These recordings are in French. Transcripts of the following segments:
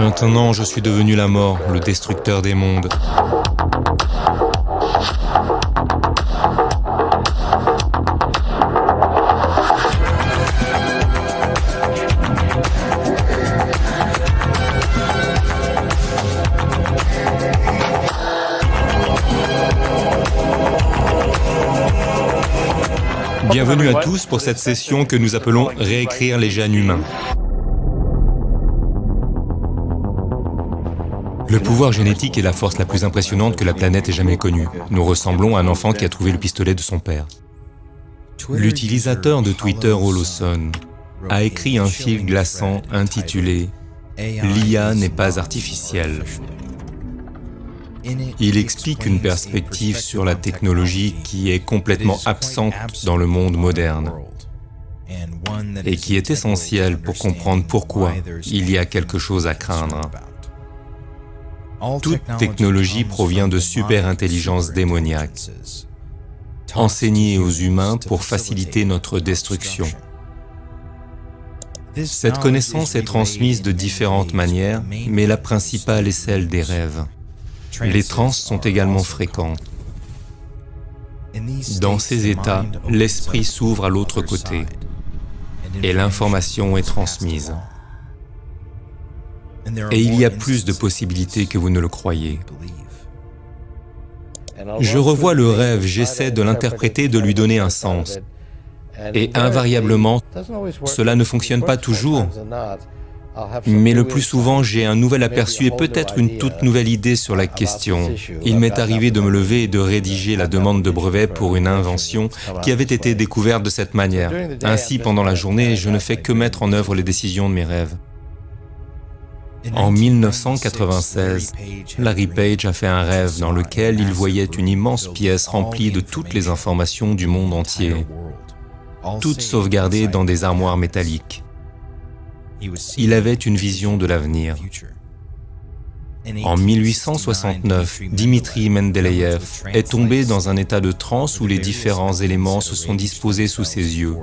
Maintenant, je suis devenu la mort, le destructeur des mondes. Bienvenue à tous pour cette session que nous appelons « Réécrire les gènes humains ». Le pouvoir génétique est la force la plus impressionnante que la planète ait jamais connue. Nous ressemblons à un enfant qui a trouvé le pistolet de son père. L'utilisateur de Twitter Holoson a écrit un fil glaçant intitulé « L'IA n'est pas artificielle ». Il explique une perspective sur la technologie qui est complètement absente dans le monde moderne et qui est essentielle pour comprendre pourquoi il y a quelque chose à craindre. Toute technologie provient de super-intelligences démoniaques, enseignées aux humains pour faciliter notre destruction. Cette connaissance est transmise de différentes manières, mais la principale est celle des rêves. Les trans sont également fréquents. Dans ces états, l'esprit s'ouvre à l'autre côté et l'information est transmise. Et il y a plus de possibilités que vous ne le croyez. Je revois le rêve, j'essaie de l'interpréter, de lui donner un sens. Et invariablement, cela ne fonctionne pas toujours. Mais le plus souvent, j'ai un nouvel aperçu et peut-être une toute nouvelle idée sur la question. Il m'est arrivé de me lever et de rédiger la demande de brevet pour une invention qui avait été découverte de cette manière. Ainsi, pendant la journée, je ne fais que mettre en œuvre les décisions de mes rêves. En 1996, Larry Page a fait un rêve dans lequel il voyait une immense pièce remplie de toutes les informations du monde entier, toutes sauvegardées dans des armoires métalliques. Il avait une vision de l'avenir. En 1869, Dimitri Mendeleïev est tombé dans un état de transe où les différents éléments se sont disposés sous ses yeux.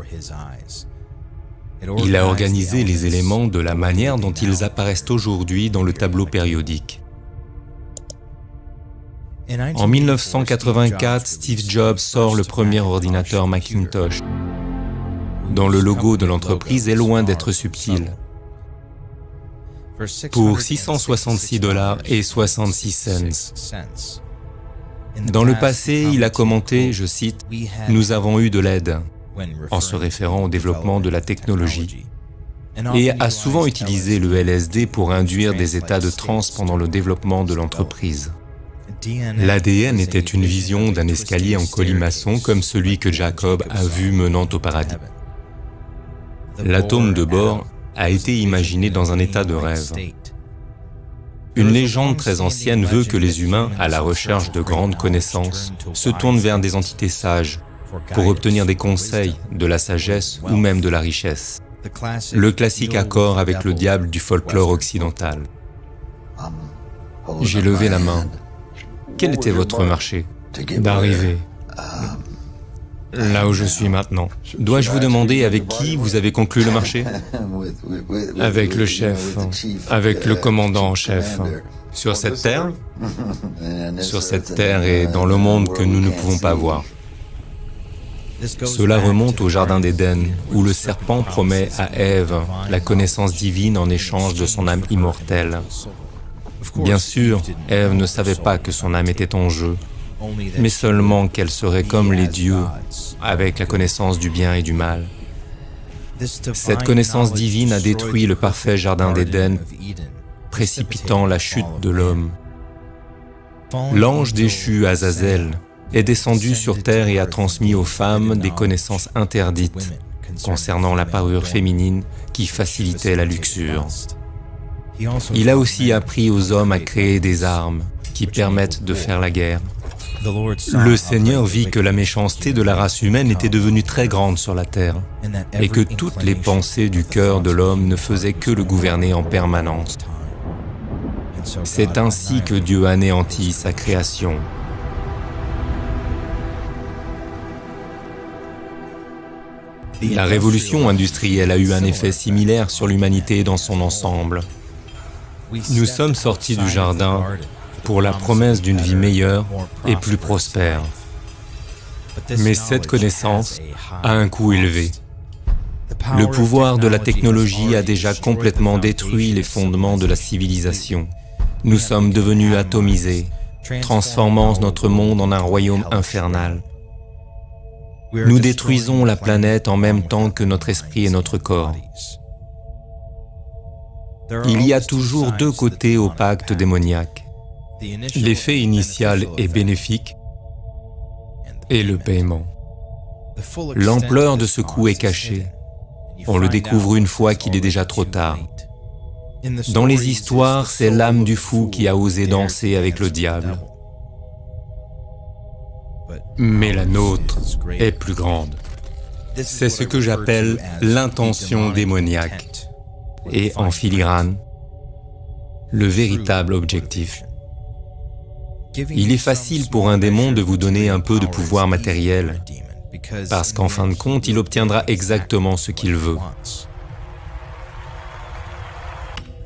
Il a organisé les éléments de la manière dont ils apparaissent aujourd'hui dans le tableau périodique. En 1984, Steve Jobs sort le premier ordinateur Macintosh, dont le logo de l'entreprise est loin d'être subtil. Pour $666,66. Dans le passé, il a commenté, je cite, « Nous avons eu de l'aide », en se référant au développement de la technologie, et a souvent utilisé le LSD pour induire des états de transe pendant le développement de l'entreprise. L'ADN était une vision d'un escalier en colimaçon comme celui que Jacob a vu menant au paradis. L'atome de Bohr a été imaginé dans un état de rêve. Une légende très ancienne veut que les humains, à la recherche de grandes connaissances, se tournent vers des entités sages pour obtenir des conseils, de la sagesse ou même de la richesse. Le classique accord avec le diable du folklore occidental. J'ai levé la main. Quel était votre marché d'arrivée? Là où je suis maintenant. Dois-je vous demander avec qui vous avez conclu le marché? Avec le chef, avec le commandant en chef. Sur cette terre? Sur cette terre et dans le monde que nous ne pouvons pas voir. Cela remonte au Jardin d'Éden, où le serpent promet à Ève la connaissance divine en échange de son âme immortelle. Bien sûr, Ève ne savait pas que son âme était en jeu, mais seulement qu'elle serait comme les dieux, avec la connaissance du bien et du mal. Cette connaissance divine a détruit le parfait Jardin d'Éden, précipitant la chute de l'homme. L'ange déchu Azazel est descendu sur terre et a transmis aux femmes des connaissances interdites concernant la parure féminine qui facilitait la luxure. Il a aussi appris aux hommes à créer des armes qui permettent de faire la guerre. Le Seigneur vit que la méchanceté de la race humaine était devenue très grande sur la terre et que toutes les pensées du cœur de l'homme ne faisaient que le gouverner en permanence. C'est ainsi que Dieu anéantit sa création. La révolution industrielle a eu un effet similaire sur l'humanité dans son ensemble. Nous sommes sortis du jardin pour la promesse d'une vie meilleure et plus prospère. Mais cette connaissance a un coût élevé. Le pouvoir de la technologie a déjà complètement détruit les fondements de la civilisation. Nous sommes devenus atomisés, transformant notre monde en un royaume infernal. Nous détruisons la planète en même temps que notre esprit et notre corps. Il y a toujours deux côtés au pacte démoniaque. L'effet initial est bénéfique et le paiement. L'ampleur de ce coup est cachée. On le découvre une fois qu'il est déjà trop tard. Dans les histoires, c'est l'âme du fou qui a osé danser avec le diable. Mais la nôtre est plus grande. C'est ce que j'appelle l'intention démoniaque. Et en filigrane, le véritable objectif. Il est facile pour un démon de vous donner un peu de pouvoir matériel, parce qu'en fin de compte, il obtiendra exactement ce qu'il veut.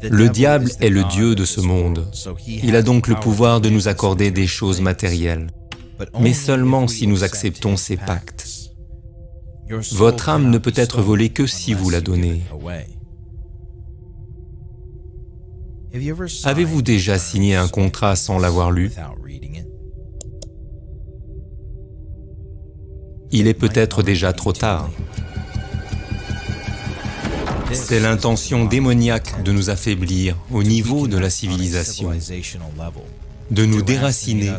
Le diable est le dieu de ce monde. Il a donc le pouvoir de nous accorder des choses matérielles, mais seulement si nous acceptons ses pactes. Votre âme ne peut être volée que si vous la donnez. Avez-vous déjà signé un contrat sans l'avoir lu? Il est peut-être déjà trop tard. C'est l'intention démoniaque de nous affaiblir au niveau de la civilisation, de nous déraciner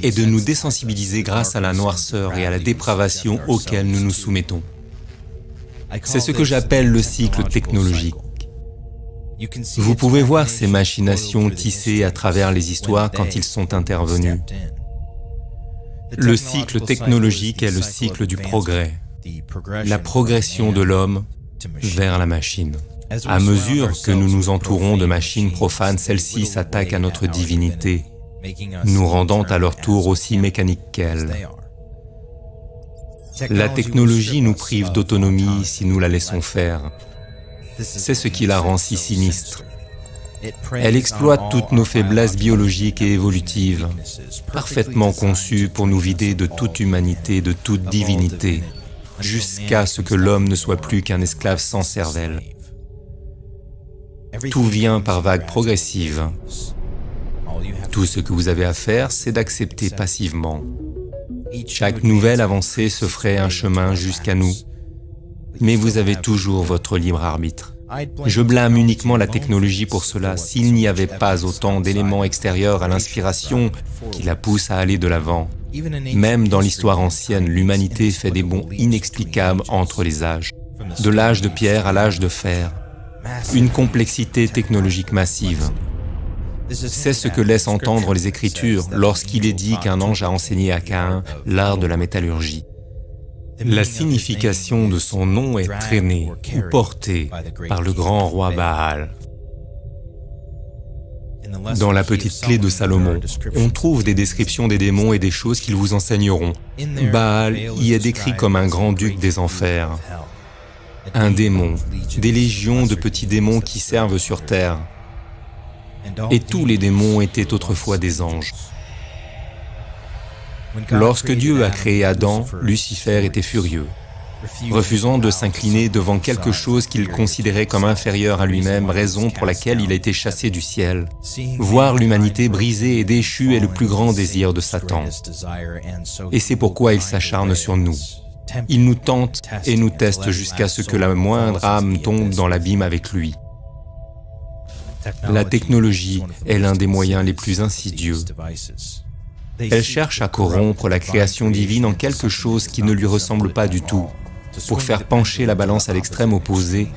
et de nous désensibiliser grâce à la noirceur et à la dépravation auxquelles nous nous soumettons. C'est ce que j'appelle le cycle technologique. Vous pouvez voir ces machinations tissées à travers les histoires quand ils sont intervenus. Le cycle technologique est le cycle du progrès, la progression de l'homme vers la machine. À mesure que nous nous entourons de machines profanes, celles-ci s'attaquent à notre divinité, nous rendant à leur tour aussi mécaniques qu'elles. La technologie nous prive d'autonomie si nous la laissons faire. C'est ce qui la rend si sinistre. Elle exploite toutes nos faiblesses biologiques et évolutives, parfaitement conçues pour nous vider de toute humanité, de toute divinité, jusqu'à ce que l'homme ne soit plus qu'un esclave sans cervelle. Tout vient par vagues progressives. Tout ce que vous avez à faire, c'est d'accepter passivement. Chaque nouvelle avancée se ferait un chemin jusqu'à nous, mais vous avez toujours votre libre arbitre. Je blâme uniquement la technologie pour cela. S'il n'y avait pas autant d'éléments extérieurs à l'inspiration qui la poussent à aller de l'avant, même dans l'histoire ancienne, l'humanité fait des bonds inexplicables entre les âges, de l'âge de pierre à l'âge de fer, une complexité technologique massive. C'est ce que laissent entendre les Écritures lorsqu'il est dit qu'un ange a enseigné à Caïn l'art de la métallurgie. La signification de son nom est traînée ou portée par le grand roi Baal. Dans la petite clé de Salomon, on trouve des descriptions des démons et des choses qu'ils vous enseigneront. Baal y est décrit comme un grand-duc des enfers, un démon, des légions de petits démons qui servent sur terre. Et tous les démons étaient autrefois des anges. Lorsque Dieu a créé Adam, Lucifer était furieux, refusant de s'incliner devant quelque chose qu'il considérait comme inférieur à lui-même, raison pour laquelle il a été chassé du ciel. Voir l'humanité brisée et déchue est le plus grand désir de Satan. Et c'est pourquoi il s'acharne sur nous. Il nous tente et nous teste jusqu'à ce que la moindre âme tombe dans l'abîme avec lui. La technologie est l'un des moyens les plus insidieux. Elle cherche à corrompre la création divine en quelque chose qui ne lui ressemble pas du tout, pour faire pencher la balance à l'extrême opposé,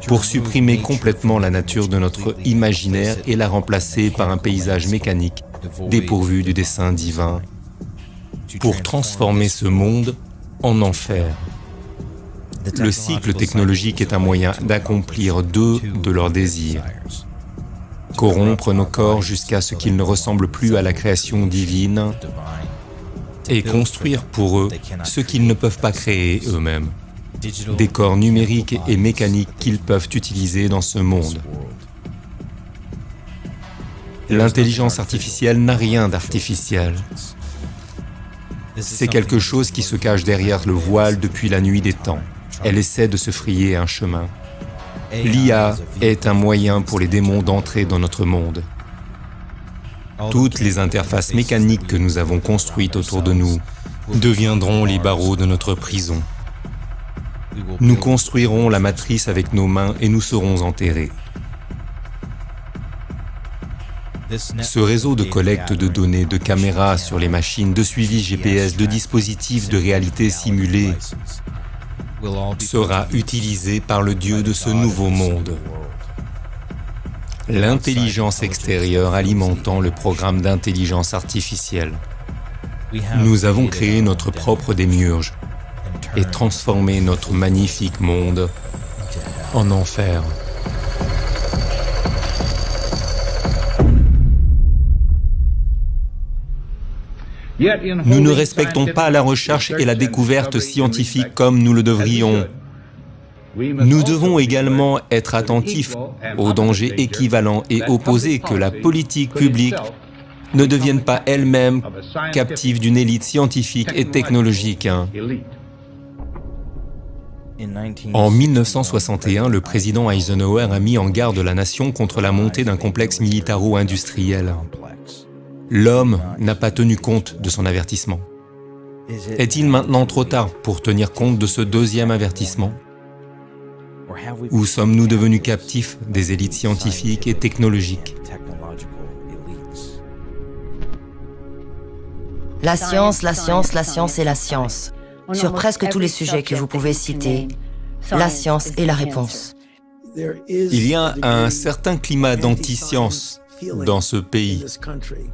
pour supprimer complètement la nature de notre imaginaire et la remplacer par un paysage mécanique, dépourvu du dessein divin, pour transformer ce monde en enfer. Le cycle technologique est un moyen d'accomplir deux de leurs désirs. Corrompre nos corps jusqu'à ce qu'ils ne ressemblent plus à la création divine et construire pour eux ce qu'ils ne peuvent pas créer eux-mêmes, des corps numériques et mécaniques qu'ils peuvent utiliser dans ce monde. L'intelligence artificielle n'a rien d'artificiel. C'est quelque chose qui se cache derrière le voile depuis la nuit des temps. Elle essaie de se frayer un chemin. L'IA est un moyen pour les démons d'entrer dans notre monde. Toutes les interfaces mécaniques que nous avons construites autour de nous deviendront les barreaux de notre prison. Nous construirons la matrice avec nos mains et nous serons enterrés. Ce réseau de collecte de données, de caméras sur les machines, de suivi GPS, de dispositifs de réalité simulée sera utilisé par le Dieu de ce nouveau monde. L'intelligence extérieure alimentant le programme d'intelligence artificielle. Nous avons créé notre propre démiurge et transformé notre magnifique monde en enfer. Nous ne respectons pas la recherche et la découverte scientifique comme nous le devrions. Nous devons également être attentifs aux dangers équivalents et opposer que la politique publique ne devienne pas elle-même captive d'une élite scientifique et technologique. En 1961, le président Eisenhower a mis en garde la nation contre la montée d'un complexe militaro-industriel. L'homme n'a pas tenu compte de son avertissement. Est-il maintenant trop tard pour tenir compte de ce deuxième avertissement? Ou sommes-nous devenus captifs des élites scientifiques et technologiques? La science, la science, la science et la science. Sur presque tous les sujets que vous pouvez citer, la science est la réponse. Il y a un certain climat d'anti-science dans ce pays.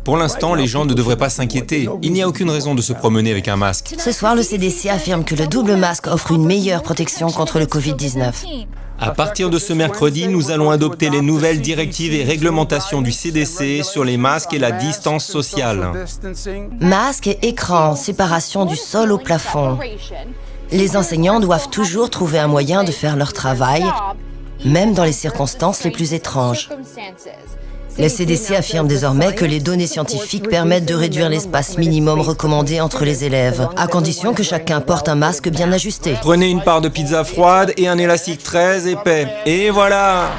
Pour l'instant, les gens ne devraient pas s'inquiéter. Il n'y a aucune raison de se promener avec un masque. Ce soir, le CDC affirme que le double masque offre une meilleure protection contre le Covid-19. À partir de ce mercredi, nous allons adopter les nouvelles directives et réglementations du CDC sur les masques et la distance sociale. Masques et écrans, séparation du sol au plafond. Les enseignants doivent toujours trouver un moyen de faire leur travail, même dans les circonstances les plus étranges. Le CDC affirme désormais que les données scientifiques permettent de réduire l'espace minimum recommandé entre les élèves, à condition que chacun porte un masque bien ajusté. Prenez une part de pizza froide et un élastique très épais. Et voilà!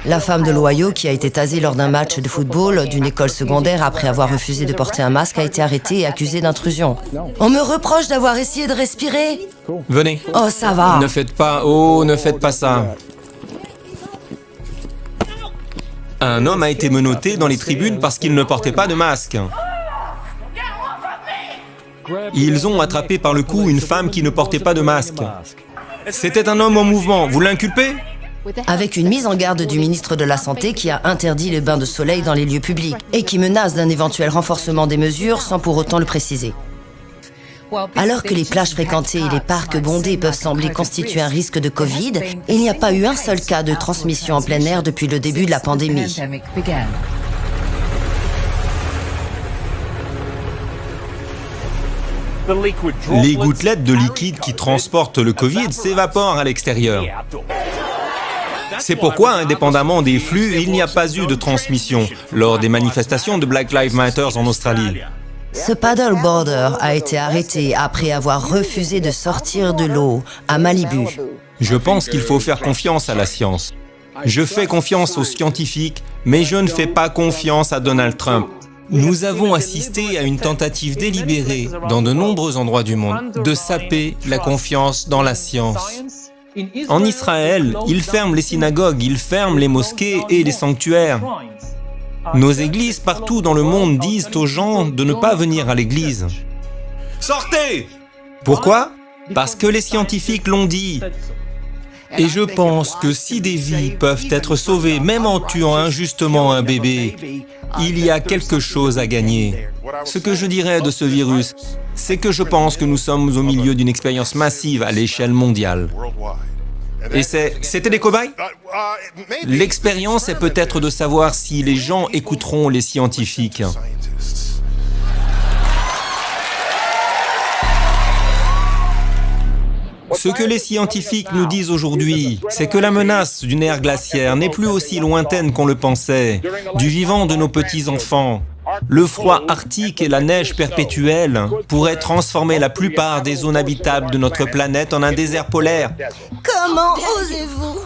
La femme de l'Ohio, qui a été tasée lors d'un match de football d'une école secondaire après avoir refusé de porter un masque, a été arrêtée et accusée d'intrusion. On me reproche d'avoir essayé de respirer. Venez. Oh, ça va. Ne faites pas... Oh, ne faites pas ça. Un homme a été menotté dans les tribunes parce qu'il ne portait pas de masque. Ils ont attrapé par le cou une femme qui ne portait pas de masque. C'était un homme en mouvement. Vous l'inculpez? Avec une mise en garde du ministre de la Santé qui a interdit les bains de soleil dans les lieux publics et qui menace d'un éventuel renforcement des mesures sans pour autant le préciser. Alors que les plages fréquentées et les parcs bondés peuvent sembler constituer un risque de Covid, il n'y a pas eu un seul cas de transmission en plein air depuis le début de la pandémie. Les gouttelettes de liquide qui transportent le Covid s'évaporent à l'extérieur. C'est pourquoi, indépendamment des flux, il n'y a pas eu de transmission lors des manifestations de Black Lives Matter en Australie. Ce paddleboarder a été arrêté après avoir refusé de sortir de l'eau à Malibu. Je pense qu'il faut faire confiance à la science. Je fais confiance aux scientifiques, mais je ne fais pas confiance à Donald Trump. Nous avons assisté à une tentative délibérée dans de nombreux endroits du monde de saper la confiance dans la science. En Israël, ils ferment les synagogues, ils ferment les mosquées et les sanctuaires. Nos églises partout dans le monde disent aux gens de ne pas venir à l'église. Sortez! Pourquoi? Parce que les scientifiques l'ont dit. Et je pense que si des vies peuvent être sauvées, même en tuant injustement un bébé, il y a quelque chose à gagner. Ce que je dirais de ce virus, c'est que je pense que nous sommes au milieu d'une expérience massive à l'échelle mondiale. Et c'était des cobayes? L'expérience est peut-être de savoir si les gens écouteront les scientifiques. Ce que les scientifiques nous disent aujourd'hui, c'est que la menace d'une ère glaciaire n'est plus aussi lointaine qu'on le pensait. Du vivant de nos petits-enfants, le froid arctique et la neige perpétuelle pourraient transformer la plupart des zones habitables de notre planète en un désert polaire. Comment osez-vous?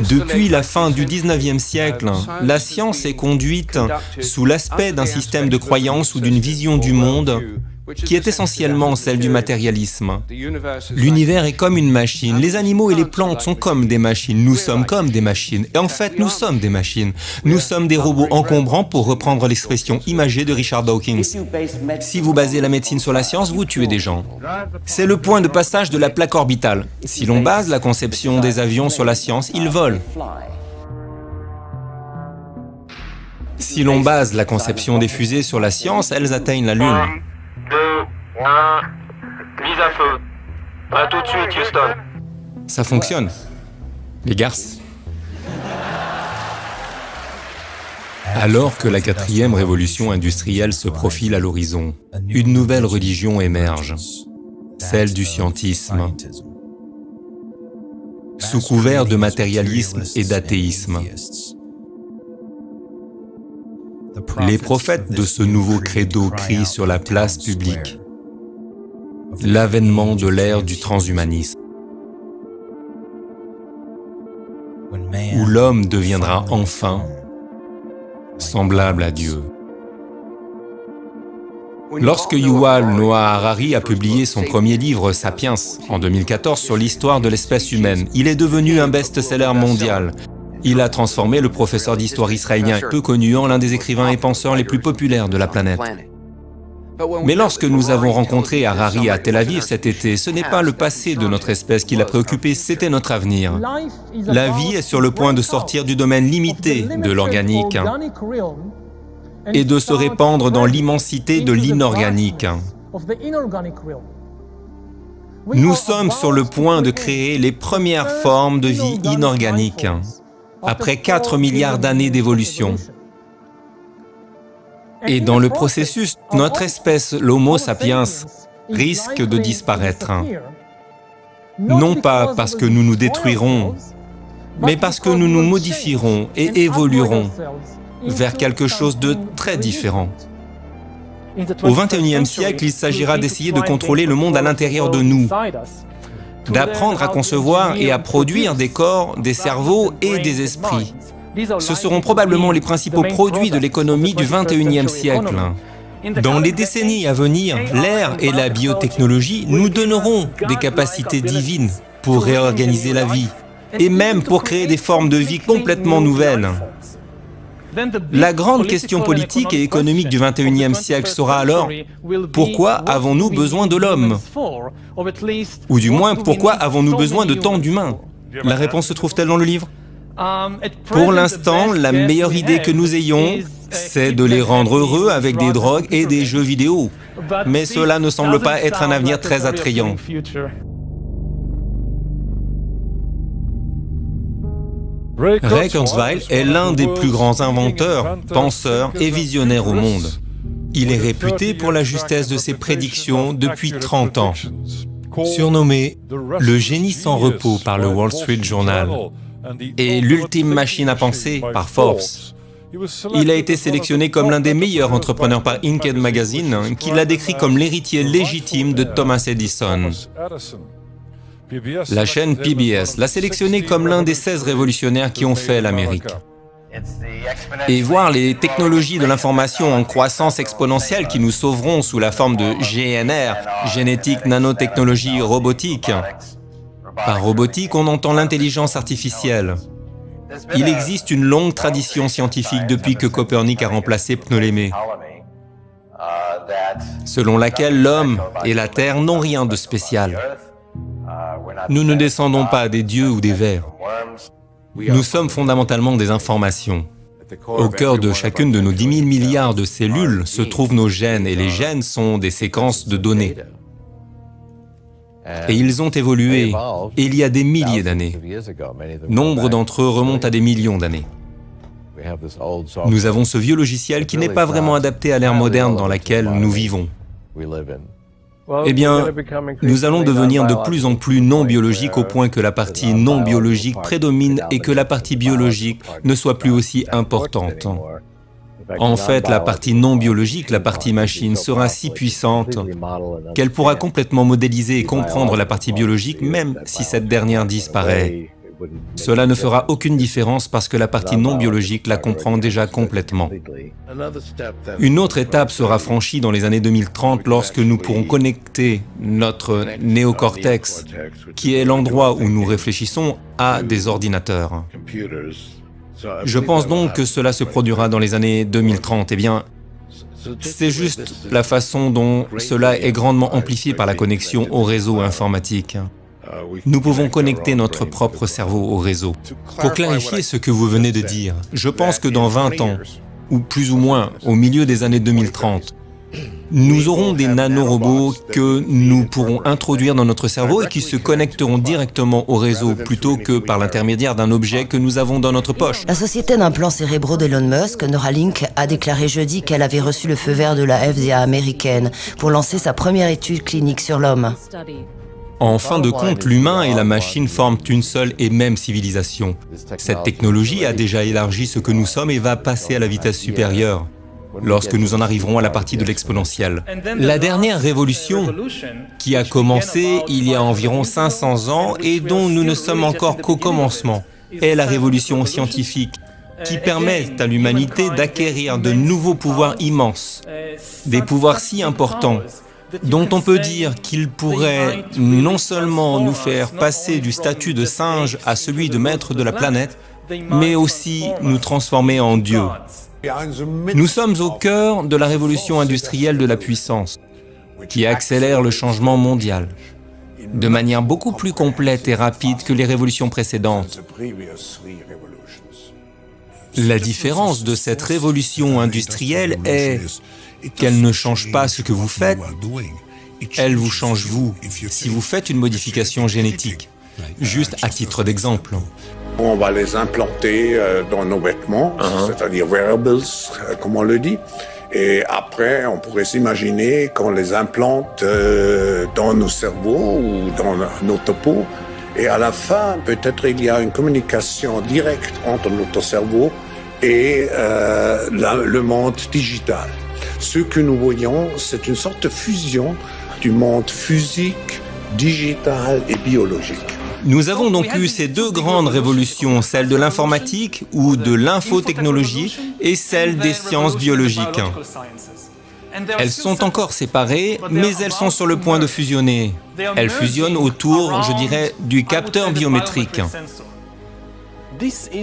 Depuis la fin du 19e siècle, la science est conduite sous l'aspect d'un système de croyance ou d'une vision du monde qui est essentiellement celle du matérialisme. L'univers est comme une machine, les animaux et les plantes sont comme des machines, nous sommes comme des machines, et en fait nous sommes des machines. Nous sommes des robots encombrants pour reprendre l'expression imagée de Richard Dawkins. Si vous basez la médecine sur la science, vous tuez des gens. C'est le point de passage de la plaque orbitale. Si l'on base la conception des avions sur la science, ils volent. Si l'on base la conception des fusées sur la science, elles atteignent la Lune. 2, 1, mise à feu. À tout de suite, Houston. Ça fonctionne, les garces. Alors que la 4e révolution industrielle se profile à l'horizon, une nouvelle religion émerge, celle du scientisme. Sous couvert de matérialisme et d'athéisme, les prophètes de ce nouveau credo crient sur la place publique l'avènement de l'ère du transhumanisme, où l'homme deviendra enfin semblable à Dieu. Lorsque Yuval Noah Harari a publié son premier livre, Sapiens, en 2014 sur l'histoire de l'espèce humaine, il est devenu un best-seller mondial. Il a transformé le professeur d'histoire israélien peu connu en l'un des écrivains et penseurs les plus populaires de la planète. Mais lorsque nous avons rencontré Harari à Tel Aviv cet été, ce n'est pas le passé de notre espèce qui l'a préoccupé, c'était notre avenir. La vie est sur le point de sortir du domaine limité de l'organique et de se répandre dans l'immensité de l'inorganique. Nous sommes sur le point de créer les premières formes de vie inorganique, après 4 milliards d'années d'évolution. Et dans le processus, notre espèce, l'Homo sapiens, risque de disparaître. Non pas parce que nous nous détruirons, mais parce que nous nous modifierons et évoluerons vers quelque chose de très différent. Au XXIe siècle, il s'agira d'essayer de contrôler le monde à l'intérieur de nous, d'apprendre à concevoir et à produire des corps, des cerveaux et des esprits. Ce seront probablement les principaux produits de l'économie du XXIe siècle. Dans les décennies à venir, l'air et la biotechnologie nous donneront des capacités divines pour réorganiser la vie, et même pour créer des formes de vie complètement nouvelles. La grande question politique et économique du XXIe siècle sera alors « Pourquoi avons-nous besoin de l'homme » ou du moins « Pourquoi avons-nous besoin de tant d'humains » La réponse se trouve-t-elle dans le livre? Pour l'instant, la meilleure idée que nous ayons, c'est de les rendre heureux avec des drogues et des jeux vidéo. Mais cela ne semble pas être un avenir très attrayant. Ray Kurzweil est l'un des plus grands inventeurs, penseurs et visionnaires au monde. Il est réputé pour la justesse de ses prédictions depuis 30 ans. Surnommé « le génie sans repos » par le Wall Street Journal et « l'ultime machine à penser » par Forbes, il a été sélectionné comme l'un des meilleurs entrepreneurs par Inc. Magazine, qui l'a décrit comme l'héritier légitime de Thomas Edison. La chaîne PBS l'a sélectionné comme l'un des 16 révolutionnaires qui ont fait l'Amérique. Et voir les technologies de l'information en croissance exponentielle qui nous sauveront sous la forme de GNR, génétique, nanotechnologie, robotique. Par robotique, on entend l'intelligence artificielle. Il existe une longue tradition scientifique depuis que Copernic a remplacé Ptolémée, selon laquelle l'homme et la Terre n'ont rien de spécial. Nous ne descendons pas des dieux ou des vers. Nous sommes fondamentalement des informations. Au cœur de chacune de nos 10 000 milliards de cellules se trouvent nos gènes, et les gènes sont des séquences de données. Et ils ont évolué il y a des milliers d'années. Nombre d'entre eux remontent à des millions d'années. Nous avons ce vieux logiciel qui n'est pas vraiment adapté à l'ère moderne dans laquelle nous vivons. Eh bien, nous allons devenir de plus en plus non biologiques au point que la partie non biologique prédomine et que la partie biologique ne soit plus aussi importante. En fait, la partie non biologique, la partie machine, sera si puissante qu'elle pourra complètement modéliser et comprendre la partie biologique, même si cette dernière disparaît. Cela ne fera aucune différence parce que la partie non biologique la comprend déjà complètement. Une autre étape sera franchie dans les années 2030 lorsque nous pourrons connecter notre néocortex, qui est l'endroit où nous réfléchissons, à des ordinateurs. Je pense donc que cela se produira dans les années 2030. Eh bien, c'est juste la façon dont cela est grandement amplifié par la connexion au réseau informatique. Nous pouvons connecter notre propre cerveau au réseau. Pour clarifier ce que vous venez de dire, je pense que dans 20 ans, ou plus ou moins au milieu des années 2030, nous aurons des nanorobots que nous pourrons introduire dans notre cerveau et qui se connecteront directement au réseau plutôt que par l'intermédiaire d'un objet que nous avons dans notre poche. La société d'implants cérébraux d'Elon Musk, Neuralink, a déclaré jeudi qu'elle avait reçu le feu vert de la FDA américaine pour lancer sa première étude clinique sur l'homme. En fin de compte, l'humain et la machine forment une seule et même civilisation. Cette technologie a déjà élargi ce que nous sommes et va passer à la vitesse supérieure lorsque nous en arriverons à la partie de l'exponentielle. La dernière révolution, qui a commencé il y a environ 500 ans et dont nous ne sommes encore qu'au commencement, est la révolution scientifique, qui permet à l'humanité d'acquérir de nouveaux pouvoirs immenses, des pouvoirs si importants, dont on peut dire qu'ils pourraient non seulement nous faire passer du statut de singe à celui de maître de la planète, mais aussi nous transformer en Dieu. Nous sommes au cœur de la révolution industrielle de la puissance, qui accélère le changement mondial, de manière beaucoup plus complète et rapide que les révolutions précédentes. La différence de cette révolution industrielle est qu'elle ne change pas ce que vous faites, elle vous change vous, si vous faites une modification génétique. Juste à titre d'exemple. On va les implanter dans nos vêtements, c'est-à-dire wearables, comme on le dit. Et après, on pourrait s'imaginer qu'on les implante dans nos cerveaux ou dans notre peau. Et à la fin, peut-être il y a une communication directe entre notre cerveau et le monde digital. Ce que nous voyons, c'est une sorte de fusion du monde physique, digital et biologique. Nous avons donc eu ces deux grandes révolutions, celle de l'informatique ou de l'infotechnologie et celle des sciences biologiques. Elles sont encore séparées, mais elles sont sur le point de fusionner. Elles fusionnent autour, je dirais, du capteur biométrique.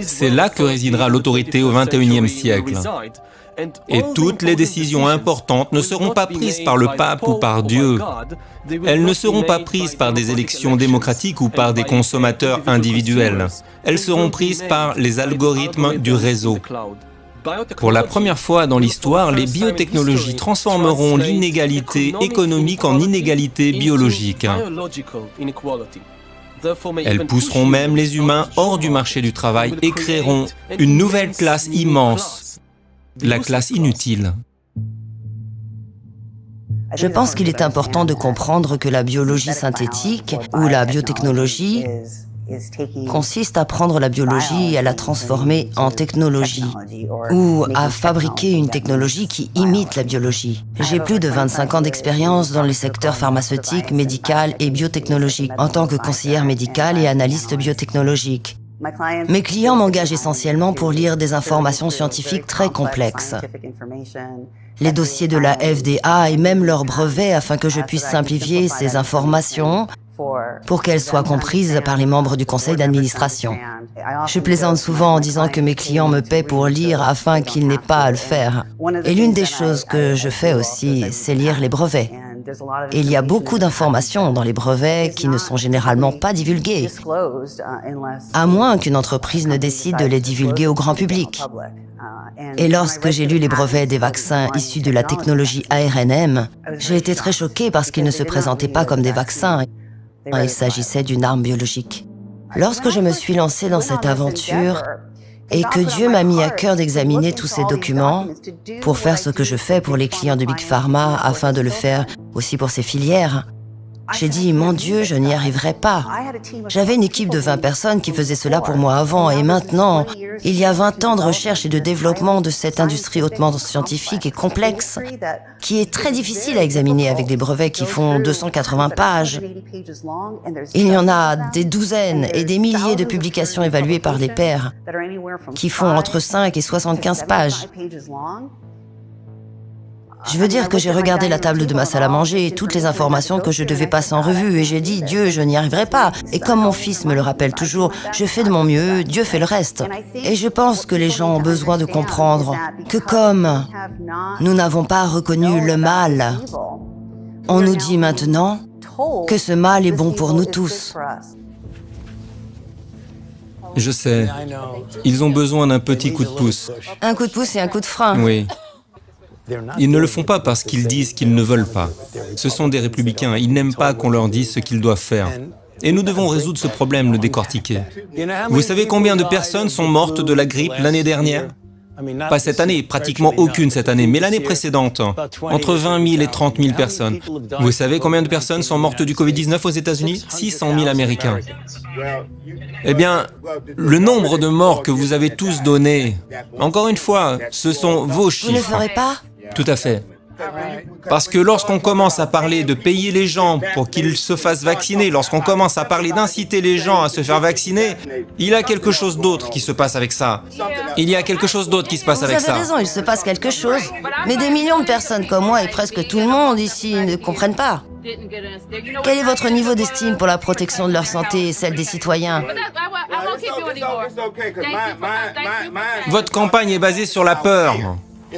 C'est là que résidera l'autorité au XXIe siècle. Et toutes les décisions importantes ne seront pas prises par le pape ou par Dieu. Elles ne seront pas prises par des élections démocratiques ou par des consommateurs individuels. Elles seront prises par les algorithmes du réseau. Pour la première fois dans l'histoire, les biotechnologies transformeront l'inégalité économique en inégalité biologique. Elles pousseront même les humains hors du marché du travail et créeront une nouvelle classe immense, la classe inutile. Je pense qu'il est important de comprendre que la biologie synthétique ou la biotechnologie consiste à prendre la biologie et à la transformer en technologie ou à fabriquer une technologie qui imite la biologie. J'ai plus de 25 ans d'expérience dans les secteurs pharmaceutique, médical et biotechnologique en tant que conseillère médicale et analyste biotechnologique. Mes clients m'engagent essentiellement pour lire des informations scientifiques très complexes, les dossiers de la FDA et même leurs brevets afin que je puisse simplifier ces informations pour qu'elles soient comprises par les membres du conseil d'administration. Je plaisante souvent en disant que mes clients me paient pour lire afin qu'ils n'aient pas à le faire. Et l'une des choses que je fais aussi, c'est lire les brevets. Et il y a beaucoup d'informations dans les brevets qui ne sont généralement pas divulguées, à moins qu'une entreprise ne décide de les divulguer au grand public. Et lorsque j'ai lu les brevets des vaccins issus de la technologie ARNM, j'ai été très choquée parce qu'ils ne se présentaient pas comme des vaccins. Il s'agissait d'une arme biologique. Lorsque je me suis lancée dans cette aventure, et que Dieu m'a mis à cœur d'examiner tous ces documents pour faire ce que je fais pour les clients de Big Pharma afin de le faire aussi pour ces filières. J'ai dit, mon Dieu, je n'y arriverai pas. J'avais une équipe de 20 personnes qui faisaient cela pour moi avant et maintenant, il y a 20 ans de recherche et de développement de cette industrie hautement scientifique et complexe qui est très difficile à examiner avec des brevets qui font 280 pages. Il y en a des douzaines et des milliers de publications évaluées par les pairs qui font entre 5 et 75 pages. Je veux dire que j'ai regardé la table de ma salle à manger et toutes les informations que je devais passer en revue et j'ai dit, Dieu, je n'y arriverai pas. Et comme mon fils me le rappelle toujours, je fais de mon mieux, Dieu fait le reste. Et je pense que les gens ont besoin de comprendre que comme nous n'avons pas reconnu le mal, on nous dit maintenant que ce mal est bon pour nous tous. Je sais, ils ont besoin d'un petit coup de pouce. Un coup de pouce et un coup de frein. Oui. Ils ne le font pas parce qu'ils disent qu'ils ne veulent pas. Ce sont des républicains, ils n'aiment pas qu'on leur dise ce qu'ils doivent faire. Et nous devons résoudre ce problème, le décortiquer. Vous savez combien de personnes sont mortes de la grippe l'année dernière? Pas cette année, pratiquement aucune cette année, mais l'année précédente, entre 20 000 et 30 000 personnes. Vous savez combien de personnes sont mortes du Covid-19 aux États-Unis? 600 000 Américains. Eh bien, le nombre de morts que vous avez tous donné, encore une fois, ce sont vos chiffres. Vous ne ferez pas? Tout à fait. Parce que lorsqu'on commence à parler de payer les gens pour qu'ils se fassent vacciner, lorsqu'on commence à parler d'inciter les gens à se faire vacciner, il y a quelque chose d'autre qui se passe avec ça. Il y a quelque chose d'autre qui se passe avec ça. Vous avez raison, il se passe quelque chose. Mais des millions de personnes comme moi et presque tout le monde ici ne comprennent pas. Quel est votre niveau d'estime pour la protection de leur santé et celle des citoyens? Votre campagne est basée sur la peur.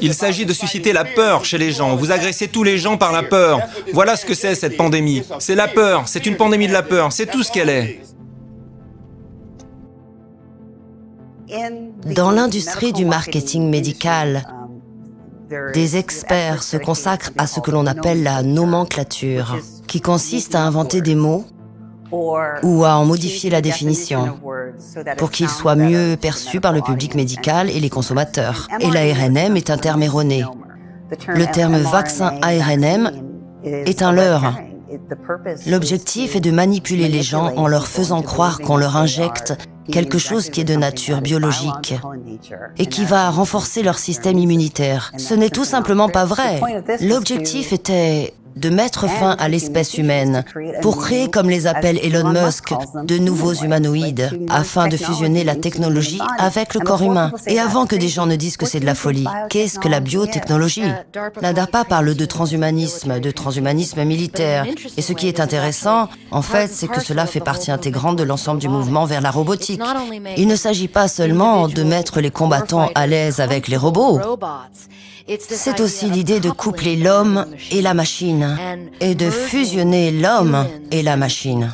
Il s'agit de susciter la peur chez les gens. Vous agressez tous les gens par la peur. Voilà ce que c'est cette pandémie. C'est la peur, c'est une pandémie de la peur, c'est tout ce qu'elle est. Dans l'industrie du marketing médical, des experts se consacrent à ce que l'on appelle la nomenclature, qui consiste à inventer des mots ou à en modifier la définition pour qu'ils soient mieux perçus par le public médical et les consommateurs. Et l'ARNM est un terme erroné. Le terme vaccin ARNM est un leurre. L'objectif est de manipuler les gens en leur faisant croire qu'on leur injecte quelque chose qui est de nature biologique et qui va renforcer leur système immunitaire. Ce n'est tout simplement pas vrai. L'objectif était de mettre fin à l'espèce humaine pour créer, comme les appelle Elon Musk, de nouveaux humanoïdes, afin de fusionner la technologie avec le corps humain. Et avant que des gens ne disent que c'est de la folie, qu'est-ce que la biotechnologie? La DARPA parle de transhumanisme militaire. Et ce qui est intéressant, en fait, c'est que cela fait partie intégrante de l'ensemble du mouvement vers la robotique. Il ne s'agit pas seulement de mettre les combattants à l'aise avec les robots. C'est aussi l'idée de coupler l'homme et la machine, et de fusionner l'homme et la machine.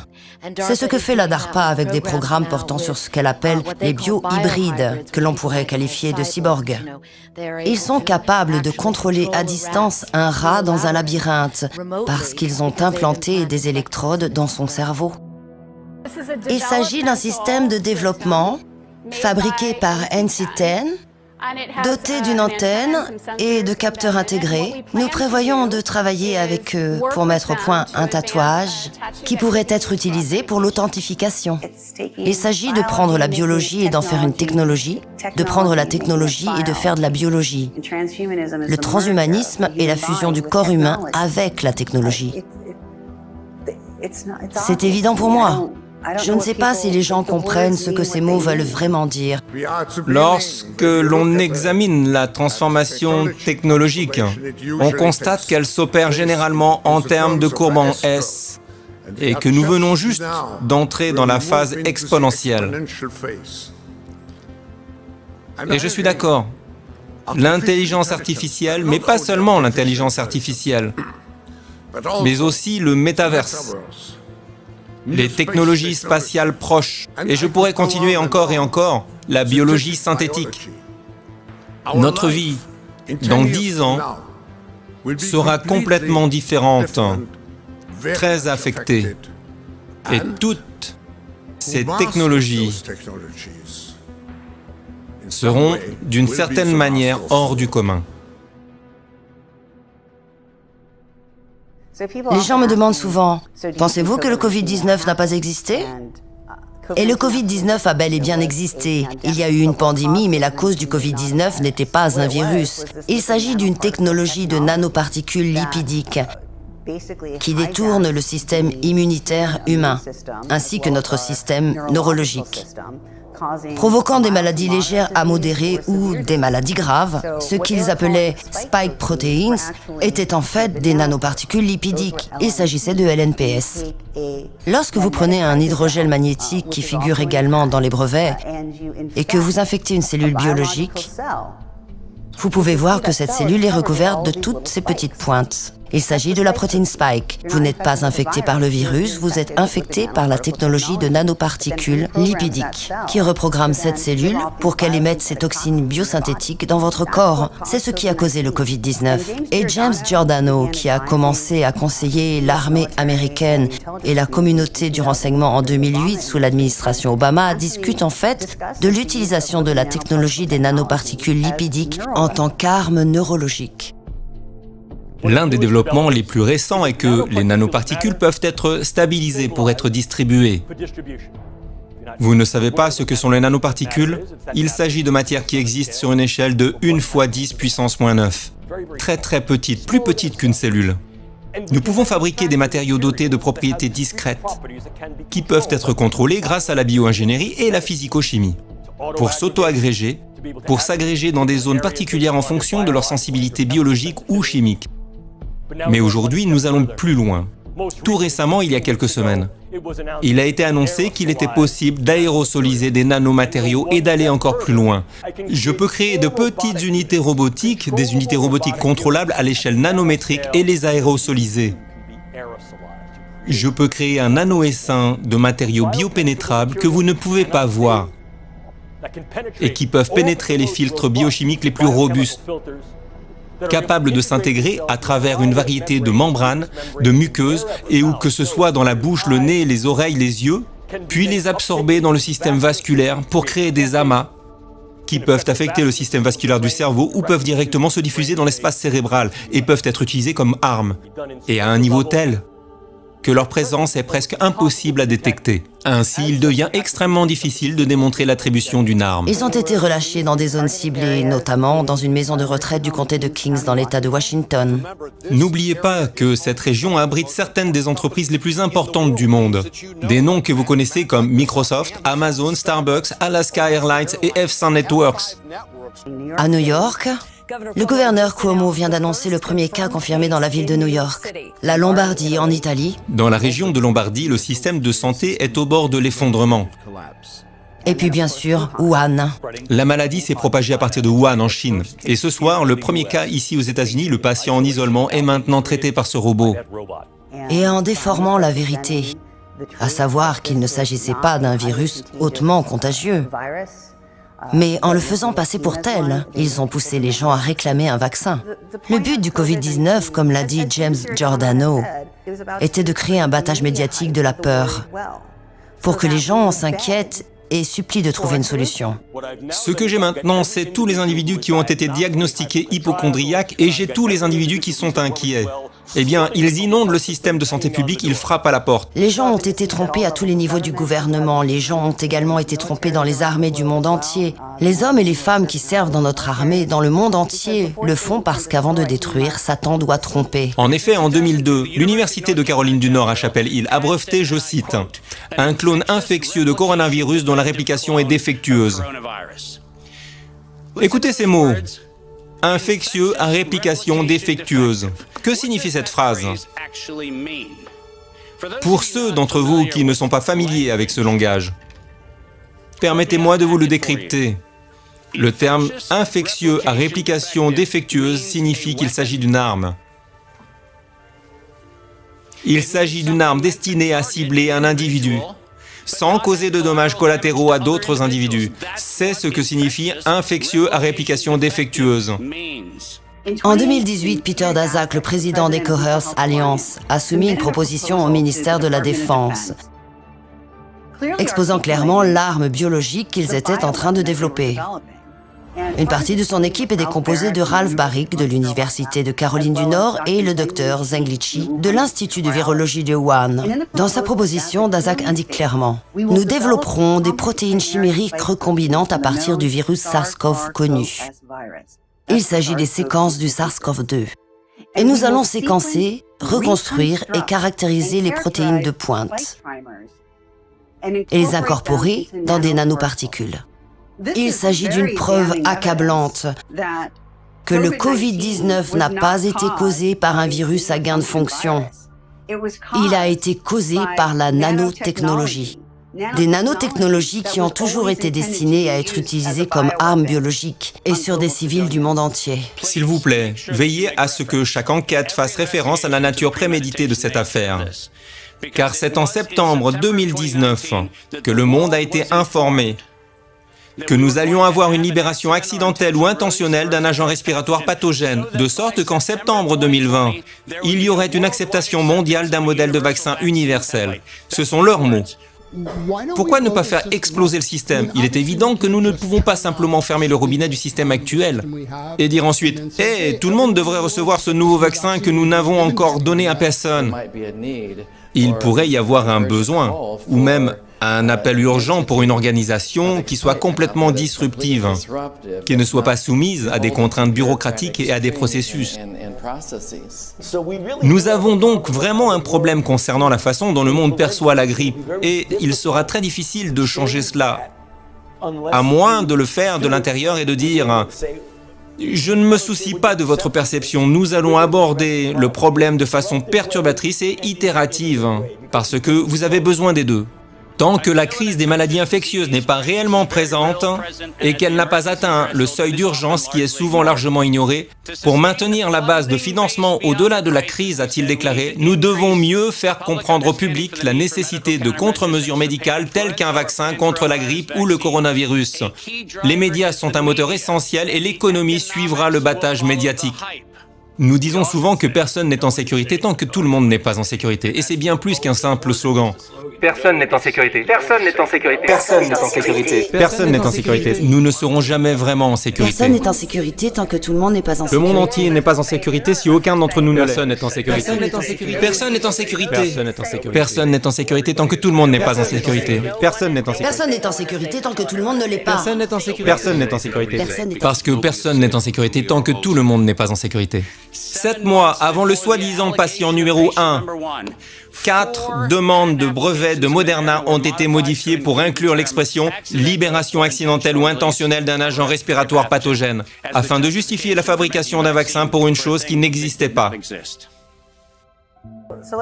C'est ce que fait la DARPA avec des programmes portant sur ce qu'elle appelle les bio-hybrides, que l'on pourrait qualifier de cyborgs. Ils sont capables de contrôler à distance un rat dans un labyrinthe, parce qu'ils ont implanté des électrodes dans son cerveau. Il s'agit d'un système de développement fabriqué par NC10, doté d'une antenne et de capteurs intégrés. Nous prévoyons de travailler avec eux pour mettre au point un tatouage qui pourrait être utilisé pour l'authentification. Il s'agit de prendre la biologie et d'en faire une technologie, de prendre la technologie et de faire de la biologie. Le transhumanisme est la fusion du corps humain avec la technologie. C'est évident pour moi. Je ne sais pas si les gens comprennent ce que ces mots veulent vraiment dire. Lorsque l'on examine la transformation technologique, on constate qu'elle s'opère généralement en termes de courbe en S et que nous venons juste d'entrer dans la phase exponentielle. Et je suis d'accord. L'intelligence artificielle, mais pas seulement l'intelligence artificielle, mais aussi le métaverse. Les technologies spatiales proches, et je pourrais continuer encore et encore, la biologie synthétique. Notre vie, dans 10 ans, sera complètement différente, très affectée. Et toutes ces technologies seront d'une certaine manière hors du commun. Les gens me demandent souvent, pensez-vous que le Covid-19 n'a pas existé? Et le Covid-19 a bel et bien existé. Il y a eu une pandémie, mais la cause du Covid-19 n'était pas un virus. Il s'agit d'une technologie de nanoparticules lipidiques qui détourne le système immunitaire humain, ainsi que notre système neurologique, provoquant des maladies légères à modérées ou des maladies graves. Ce qu'ils appelaient spike proteins étaient en fait des nanoparticules lipidiques. Il s'agissait de LNPS. Lorsque vous prenez un hydrogel magnétique qui figure également dans les brevets et que vous infectez une cellule biologique, vous pouvez voir que cette cellule est recouverte de toutes ces petites pointes. Il s'agit de la protéine spike. Vous n'êtes pas infecté par le virus, vous êtes infecté par la technologie de nanoparticules lipidiques qui reprogramme cette cellule pour qu'elle émette ces toxines biosynthétiques dans votre corps. C'est ce qui a causé le Covid-19. Et James Giordano, qui a commencé à conseiller l'armée américaine et la communauté du renseignement en 2008 sous l'administration Obama, discute en fait de l'utilisation de la technologie des nanoparticules lipidiques en tant qu'arme neurologique. L'un des développements les plus récents est que les nanoparticules peuvent être stabilisées pour être distribuées. Vous ne savez pas ce que sont les nanoparticules? Il s'agit de matières qui existent sur une échelle de 1 × 10 puissance -9. Très petites, plus petites qu'une cellule. Nous pouvons fabriquer des matériaux dotés de propriétés discrètes qui peuvent être contrôlées grâce à la bioingénierie et la physico-chimie pour s'auto-agréger, pour s'agréger dans des zones particulières en fonction de leur sensibilité biologique ou chimique. Mais aujourd'hui, nous allons plus loin. Tout récemment, il y a quelques semaines, il a été annoncé qu'il était possible d'aérosoliser des nanomatériaux et d'aller encore plus loin. Je peux créer de petites unités robotiques, des unités robotiques contrôlables à l'échelle nanométrique et les aérosoliser. Je peux créer un nanoessaim de matériaux biopénétrables que vous ne pouvez pas voir et qui peuvent pénétrer les filtres biochimiques les plus robustes, capables de s'intégrer à travers une variété de membranes, de muqueuses, et où que ce soit dans la bouche, le nez, les oreilles, les yeux, puis les absorber dans le système vasculaire pour créer des amas qui peuvent affecter le système vasculaire du cerveau ou peuvent directement se diffuser dans l'espace cérébral et peuvent être utilisés comme armes, et à un niveau tel que leur présence est presque impossible à détecter. Ainsi, il devient extrêmement difficile de démontrer l'attribution d'une arme. Ils ont été relâchés dans des zones ciblées, notamment dans une maison de retraite du comté de Kings dans l'État de Washington. N'oubliez pas que cette région abrite certaines des entreprises les plus importantes du monde. Des noms que vous connaissez comme Microsoft, Amazon, Starbucks, Alaska Airlines et F100 Networks. À New York, le gouverneur Cuomo vient d'annoncer le premier cas confirmé dans la ville de New York. La Lombardie, en Italie. Dans la région de Lombardie, le système de santé est au bord de l'effondrement. Et puis bien sûr, Wuhan. La maladie s'est propagée à partir de Wuhan en Chine. Et ce soir, le premier cas ici aux États-Unis, le patient en isolement, est maintenant traité par ce robot. Et en déformant la vérité, à savoir qu'il ne s'agissait pas d'un virus hautement contagieux. Mais en le faisant passer pour tel, ils ont poussé les gens à réclamer un vaccin. Le but du Covid-19, comme l'a dit James Giordano, était de créer un battage médiatique de la peur, pour que les gens s'inquiètent et supplient de trouver une solution. Ce que j'ai maintenant, c'est tous les individus qui ont été diagnostiqués hypocondriaques et j'ai tous les individus qui sont inquiets. Eh bien, ils inondent le système de santé publique, ils frappent à la porte. Les gens ont été trompés à tous les niveaux du gouvernement. Les gens ont également été trompés dans les armées du monde entier. Les hommes et les femmes qui servent dans notre armée, dans le monde entier, le font parce qu'avant de détruire, Satan doit tromper. En effet, en 2002, l'Université de Caroline du Nord à Chapel Hill a breveté, je cite, « un clone infectieux de coronavirus dont la réplication est défectueuse ». Écoutez ces mots. Infectieux à réplication défectueuse. Que signifie cette phrase? Pour ceux d'entre vous qui ne sont pas familiers avec ce langage, permettez-moi de vous le décrypter. Le terme « infectieux à réplication défectueuse » signifie qu'il s'agit d'une arme. Il s'agit d'une arme destinée à cibler un individu, sans causer de dommages collatéraux à d'autres individus. C'est ce que signifie « infectieux à réplication défectueuse ». En 2018, Peter Daszak, le président des Coherce Alliance, a soumis une proposition au ministère de la Défense, exposant clairement l'arme biologique qu'ils étaient en train de développer. Une partie de son équipe était composée de Ralph Baric de l'Université de Caroline du Nord et le Dr Zheng Liqi de l'Institut de virologie de Wuhan. Dans sa proposition, Daszak indique clairement « Nous développerons des protéines chimériques recombinantes à partir du virus SARS-CoV connu. Il s'agit des séquences du SARS-CoV-2. Et nous allons séquencer, reconstruire et caractériser les protéines de pointe et les incorporer dans des nanoparticules. Il s'agit d'une preuve accablante que le Covid-19 n'a pas été causé par un virus à gain de fonction. Il a été causé par la nanotechnologie. Des nanotechnologies qui ont toujours été destinées à être utilisées comme armes biologiques et sur des civils du monde entier. S'il vous plaît, veillez à ce que chaque enquête fasse référence à la nature préméditée de cette affaire. Car c'est en septembre 2019 que le monde a été informé que nous allions avoir une libération accidentelle ou intentionnelle d'un agent respiratoire pathogène, de sorte qu'en septembre 2020, il y aurait une acceptation mondiale d'un modèle de vaccin universel. Ce sont leurs mots. Pourquoi ne pas faire exploser le système? Il est évident que nous ne pouvons pas simplement fermer le robinet du système actuel et dire ensuite « Hey, tout le monde devrait recevoir ce nouveau vaccin que nous n'avons encore donné à personne ». Il pourrait y avoir un besoin, ou même un appel urgent pour une organisation qui soit complètement disruptive, qui ne soit pas soumise à des contraintes bureaucratiques et à des processus. Nous avons donc vraiment un problème concernant la façon dont le monde perçoit la grippe, et il sera très difficile de changer cela, à moins de le faire de l'intérieur et de dire « Je ne me soucie pas de votre perception, nous allons aborder le problème de façon perturbatrice et itérative, parce que vous avez besoin des deux. » Tant que la crise des maladies infectieuses n'est pas réellement présente et qu'elle n'a pas atteint le seuil d'urgence qui est souvent largement ignoré, pour maintenir la base de financement au-delà de la crise, a-t-il déclaré, nous devons mieux faire comprendre au public la nécessité de contre-mesures médicales telles qu'un vaccin contre la grippe ou le coronavirus. Les médias sont un moteur essentiel et l'économie suivra le battage médiatique. Nous disons souvent que personne n'est en sécurité tant que tout le monde n'est pas en sécurité. Et c'est bien plus qu'un simple slogan. Personne n'est en sécurité. Personne n'est en sécurité. Personne n'est en sécurité. Personne n'est en sécurité. Nous ne serons jamais vraiment en sécurité. Personne n'est en sécurité tant que tout le monde n'est pas en sécurité. Le monde entier n'est pas en sécurité si aucun d'entre nous ne l'est. Personne n'est en sécurité. Personne n'est en sécurité. Personne n'est en sécurité. Personne n'est en sécurité tant que tout le monde n'est pas en sécurité. Personne n'est en sécurité. Personne n'est en sécurité tant que tout le monde ne l'est pas. Personne n'est en sécurité. Personne n'est en sécurité. Parce que personne n'est en sécurité tant que tout le monde n'est pas en sécurité. 7 mois avant le soi-disant patient numéro 1, 4 demandes de brevets de Moderna ont été modifiées pour inclure l'expression « libération accidentelle ou intentionnelle d'un agent respiratoire pathogène » afin de justifier la fabrication d'un vaccin pour une chose qui n'existait pas.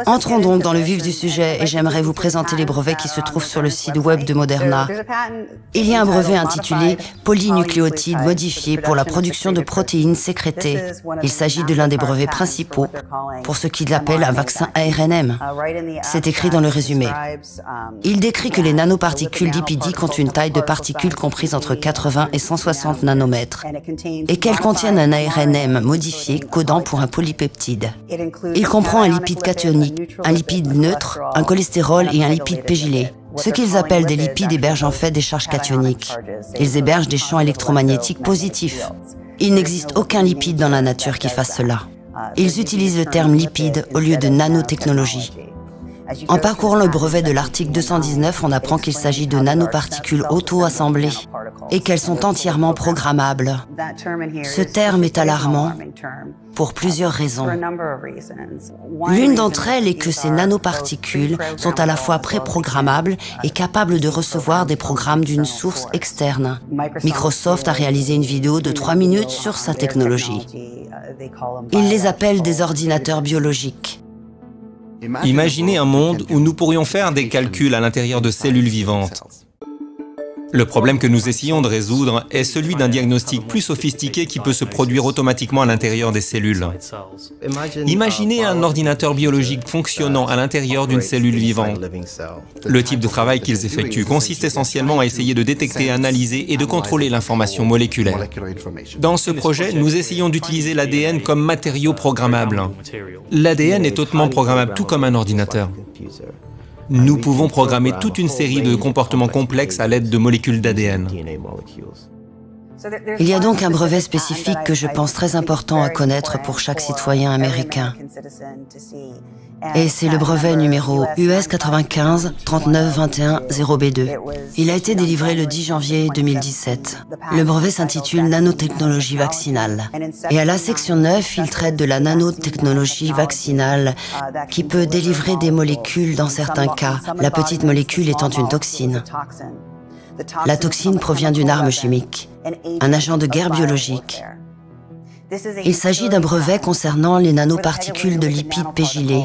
Entrons donc dans le vif du sujet et j'aimerais vous présenter les brevets qui se trouvent sur le site web de Moderna. Il y a un brevet intitulé « Polynucléotides modifiés pour la production de protéines sécrétées ». Il s'agit de l'un des brevets principaux pour ce qu'ils appellent un vaccin ARNM. C'est écrit dans le résumé. Il décrit que les nanoparticules lipidiques ont une taille de particules comprise entre 80 et 160 nanomètres et qu'elles contiennent un ARNM modifié codant pour un polypeptide. Il comprend un lipide cationique, un lipide neutre, un cholestérol et un lipide pégylé. Ce qu'ils appellent des lipides hébergent en fait des charges cationiques. Ils hébergent des champs électromagnétiques positifs. Il n'existe aucun lipide dans la nature qui fasse cela. Ils utilisent le terme lipide au lieu de nanotechnologie. En parcourant le brevet de l'article 219, on apprend qu'il s'agit de nanoparticules auto-assemblées et qu'elles sont entièrement programmables. Ce terme est alarmant pour plusieurs raisons. L'une d'entre elles est que ces nanoparticules sont à la fois préprogrammables et capables de recevoir des programmes d'une source externe. Microsoft a réalisé une vidéo de 3 minutes sur sa technologie. Ils les appellent des ordinateurs biologiques. Imaginez un monde où nous pourrions faire des calculs à l'intérieur de cellules vivantes. Le problème que nous essayons de résoudre est celui d'un diagnostic plus sophistiqué qui peut se produire automatiquement à l'intérieur des cellules. Imaginez un ordinateur biologique fonctionnant à l'intérieur d'une cellule vivante. Le type de travail qu'ils effectuent consiste essentiellement à essayer de détecter, analyser et de contrôler l'information moléculaire. Dans ce projet, nous essayons d'utiliser l'ADN comme matériau programmable. L'ADN est hautement programmable, tout comme un ordinateur. Nous pouvons programmer toute une série de comportements complexes à l'aide de molécules d'ADN. Il y a donc un brevet spécifique que je pense très important à connaître pour chaque citoyen américain. Et c'est le brevet numéro US 95 39 21 0B2. Il a été délivré le 10 janvier 2017. Le brevet s'intitule Nanotechnologie vaccinale. Et à la section 9, il traite de la nanotechnologie vaccinale qui peut délivrer des molécules dans certains cas, la petite molécule étant une toxine. La toxine provient d'une arme chimique, un agent de guerre biologique. Il s'agit d'un brevet concernant les nanoparticules de lipides pégylés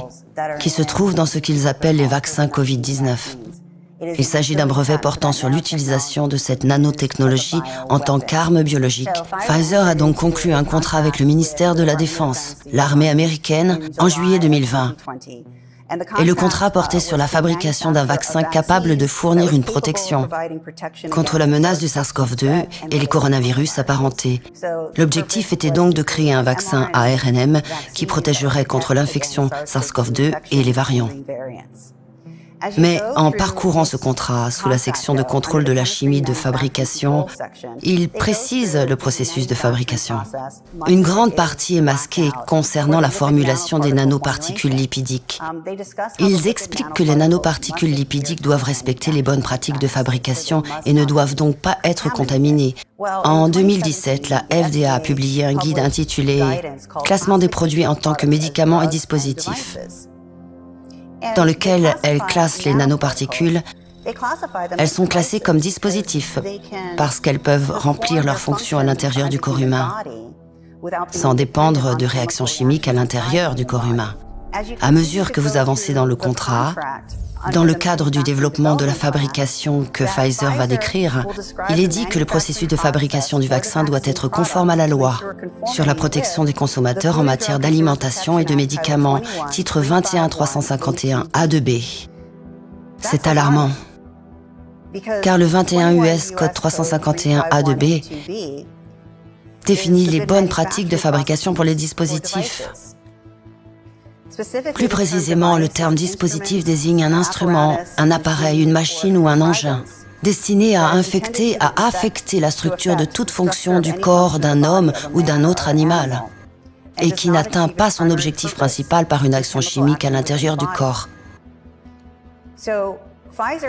qui se trouvent dans ce qu'ils appellent les vaccins Covid-19. Il s'agit d'un brevet portant sur l'utilisation de cette nanotechnologie en tant qu'arme biologique. Pfizer a donc conclu un contrat avec le ministère de la Défense, l'armée américaine, en juillet 2020. Et le contrat portait sur la fabrication d'un vaccin capable de fournir une protection contre la menace du SARS-CoV-2 et les coronavirus apparentés. L'objectif était donc de créer un vaccin ARNM qui protégerait contre l'infection SARS-CoV-2 et les variants. Mais en parcourant ce contrat sous la section de contrôle de la chimie de fabrication, il précise le processus de fabrication. Une grande partie est masquée concernant la formulation des nanoparticules lipidiques. Ils expliquent que les nanoparticules lipidiques doivent respecter les bonnes pratiques de fabrication et ne doivent donc pas être contaminées. En 2017, la FDA a publié un guide intitulé « Classement des produits en tant que médicaments et dispositifs », dans lequel elle classe les nanoparticules. Elles sont classées comme dispositifs parce qu'elles peuvent remplir leurs fonctions à l'intérieur du corps humain, sans dépendre de réactions chimiques à l'intérieur du corps humain. À mesure que vous avancez dans le contrat, dans le cadre du développement de la fabrication que Pfizer va décrire, il est dit que le processus de fabrication du vaccin doit être conforme à la loi sur la protection des consommateurs en matière d'alimentation et de médicaments, titre 21 351 A2B. C'est alarmant, car le 21 US code 351 A2B définit les bonnes pratiques de fabrication pour les dispositifs. Plus précisément, le terme dispositif désigne un instrument, un appareil, une machine ou un engin destiné à affecter la structure de toute fonction du corps d'un homme ou d'un autre animal et qui n'atteint pas son objectif principal par une action chimique à l'intérieur du corps.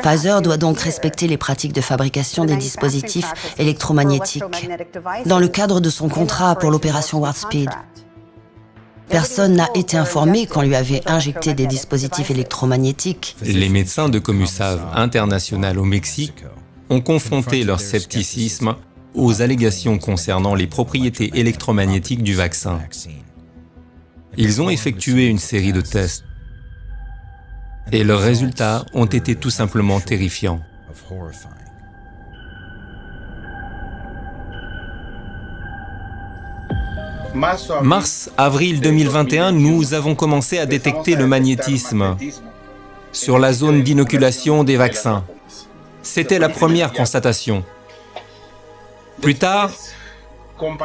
Pfizer doit donc respecter les pratiques de fabrication des dispositifs électromagnétiques dans le cadre de son contrat pour l'opération Warp Speed. Personne n'a été informé qu'on lui avait injecté des dispositifs électromagnétiques. Les médecins de Comusav International au Mexique ont confronté leur scepticisme aux allégations concernant les propriétés électromagnétiques du vaccin. Ils ont effectué une série de tests et leurs résultats ont été tout simplement terrifiants. Mars-avril 2021, nous avons commencé à détecter le magnétisme sur la zone d'inoculation des vaccins. C'était la première constatation. Plus tard,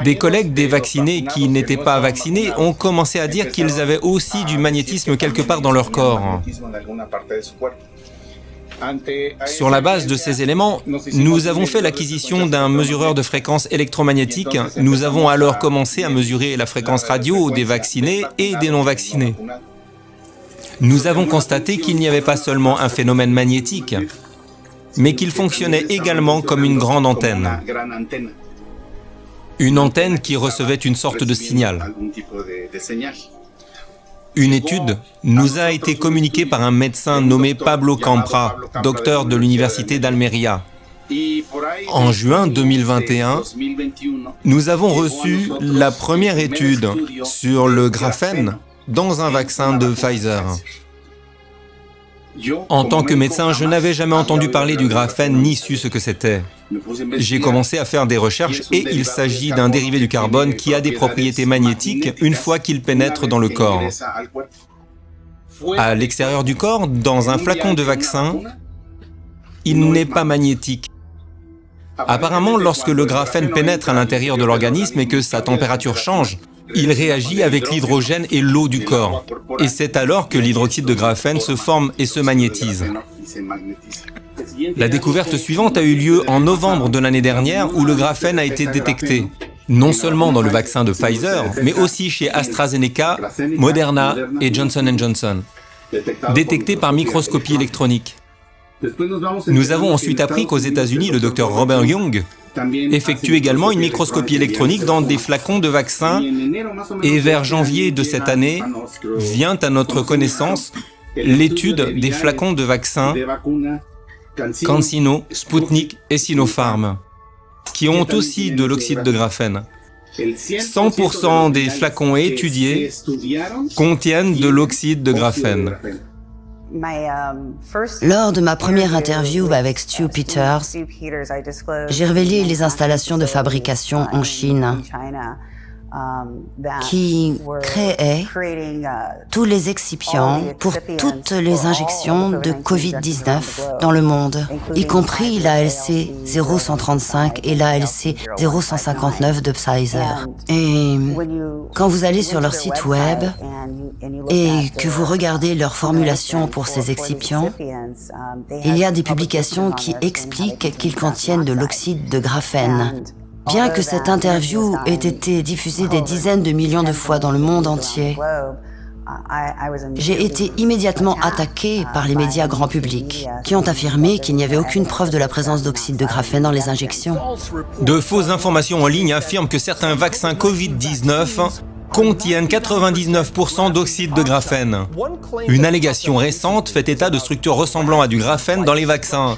des collègues des vaccinés qui n'étaient pas vaccinés ont commencé à dire qu'ils avaient aussi du magnétisme quelque part dans leur corps. Sur la base de ces éléments, nous avons fait l'acquisition d'un mesureur de fréquence électromagnétique. Nous avons alors commencé à mesurer la fréquence radio des vaccinés et des non-vaccinés. Nous avons constaté qu'il n'y avait pas seulement un phénomène magnétique, mais qu'il fonctionnait également comme une grande antenne. Une antenne qui recevait une sorte de signal. Une étude nous a été communiquée par un médecin nommé Pablo Campra, docteur de l'université d'Almería. En juin 2021, nous avons reçu la première étude sur le graphène dans un vaccin de Pfizer. En tant que médecin, je n'avais jamais entendu parler du graphène ni su ce que c'était. J'ai commencé à faire des recherches et il s'agit d'un dérivé du carbone qui a des propriétés magnétiques une fois qu'il pénètre dans le corps. À l'extérieur du corps, dans un flacon de vaccin, il n'est pas magnétique. Apparemment, lorsque le graphène pénètre à l'intérieur de l'organisme et que sa température change, il réagit avec l'hydrogène et l'eau du corps. Et c'est alors que l'hydroxyde de graphène se forme et se magnétise. La découverte suivante a eu lieu en novembre de l'année dernière où le graphène a été détecté. Non seulement dans le vaccin de Pfizer, mais aussi chez AstraZeneca, Moderna et Johnson & Johnson, détecté par microscopie électronique. Nous avons ensuite appris qu'aux États-Unis, le docteur Robert Young effectue également une microscopie électronique dans des flacons de vaccins et vers janvier de cette année vient à notre connaissance l'étude des flacons de vaccins CanSino, Sputnik et Sinopharm, qui ont aussi de l'oxyde de graphène. 100% des flacons étudiés contiennent de l'oxyde de graphène. Lors de ma première interview avec Stu Peters, j'ai révélé les installations de fabrication en Chine qui créaient tous les excipients pour toutes les injections de Covid-19 dans le monde, y compris l'ALC 0135 et l'ALC 0159 de Pfizer. Et quand vous allez sur leur site web et que vous regardez leur formulation pour ces excipients, il y a des publications qui expliquent qu'ils contiennent de l'oxyde de graphène. Bien que cette interview ait été diffusée des dizaines de millions de fois dans le monde entier, j'ai été immédiatement attaqué par les médias grand public, qui ont affirmé qu'il n'y avait aucune preuve de la présence d'oxyde de graphène dans les injections. De fausses informations en ligne affirment que certains vaccins Covid-19 contiennent 99% d'oxyde de graphène. Une allégation récente fait état de structures ressemblant à du graphène dans les vaccins.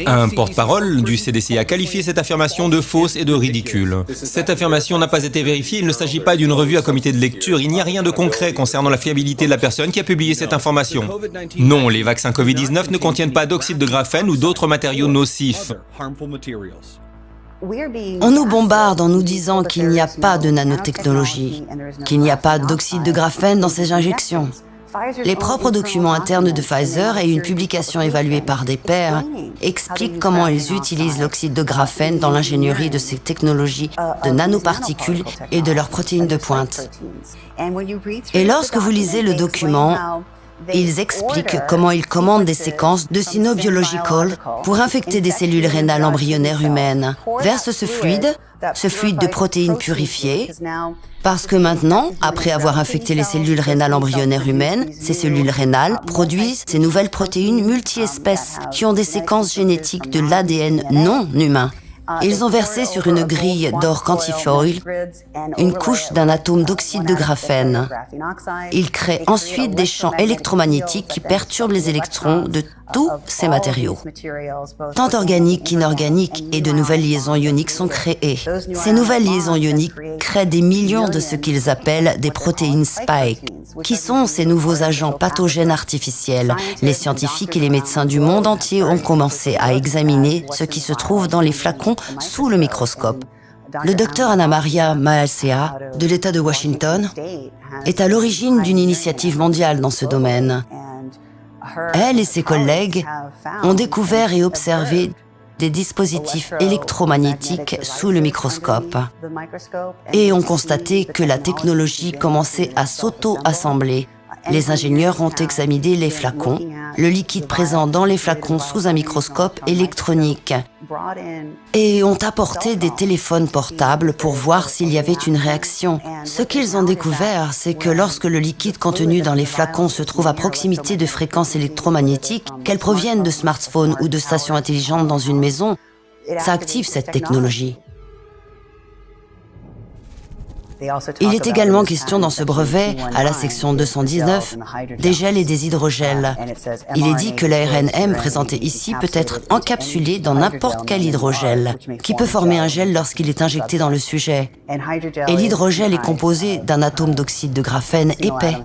Un porte-parole du CDC a qualifié cette affirmation de fausse et de ridicule. Cette affirmation n'a pas été vérifiée, il ne s'agit pas d'une revue à comité de lecture, il n'y a rien de concret concernant la fiabilité de la personne qui a publié cette information. Non, les vaccins Covid-19 ne contiennent pas d'oxyde de graphène ou d'autres matériaux nocifs. On nous bombarde en nous disant qu'il n'y a pas de nanotechnologie, qu'il n'y a pas d'oxyde de graphène dans ces injections. Les propres documents internes de Pfizer et une publication évaluée par des pairs expliquent comment ils utilisent l'oxyde de graphène dans l'ingénierie de ces technologies de nanoparticules et de leurs protéines de pointe. Et lorsque vous lisez le document, ils expliquent comment ils commandent des séquences de cynobiological pour infecter des cellules rénales embryonnaires humaines, versent ce fluide de protéines purifiées, parce que maintenant, après avoir infecté les cellules rénales embryonnaires humaines, ces cellules rénales produisent ces nouvelles protéines multi-espèces qui ont des séquences génétiques de l'ADN non humain. Ils ont versé sur une grille d'or quantifoil une couche d'un atome d'oxyde de graphène. Ils créent ensuite des champs électromagnétiques qui perturbent les électrons de tous ces matériaux. Tant organiques qu'inorganiques et de nouvelles liaisons ioniques sont créées. Ces nouvelles liaisons ioniques créent des millions de ce qu'ils appellent des protéines spike, qui sont ces nouveaux agents pathogènes artificiels. Les scientifiques et les médecins du monde entier ont commencé à examiner ce qui se trouve dans les flacons sous le microscope. Le docteur Anna Maria Maalcea, de l'État de Washington, est à l'origine d'une initiative mondiale dans ce domaine. Elle et ses collègues ont découvert et observé des dispositifs électromagnétiques sous le microscope et ont constaté que la technologie commençait à s'auto-assembler. Les ingénieurs ont examiné les flacons, le liquide présent dans les flacons sous un microscope électronique et ont apporté des téléphones portables pour voir s'il y avait une réaction. Ce qu'ils ont découvert, c'est que lorsque le liquide contenu dans les flacons se trouve à proximité de fréquences électromagnétiques, qu'elles proviennent de smartphones ou de stations intelligentes dans une maison, ça active cette technologie. Il est également question dans ce brevet, à la section 219, des gels et des hydrogels. Il est dit que l'ARNM présenté ici peut être encapsulé dans n'importe quel hydrogel, qui peut former un gel lorsqu'il est injecté dans le sujet. Et l'hydrogel est composé d'un atome d'oxyde de graphène épais.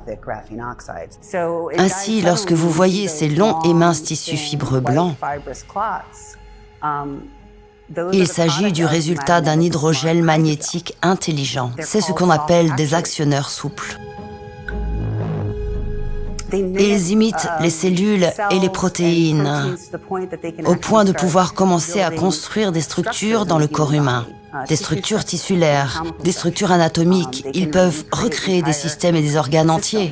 Ainsi, lorsque vous voyez ces longs et minces tissus fibreux blancs, il s'agit du résultat d'un hydrogel magnétique intelligent. C'est ce qu'on appelle des actionneurs souples. Ils imitent les cellules et les protéines au point de pouvoir commencer à construire des structures dans le corps humain, des structures tissulaires, des structures anatomiques. Ils peuvent recréer des systèmes et des organes entiers.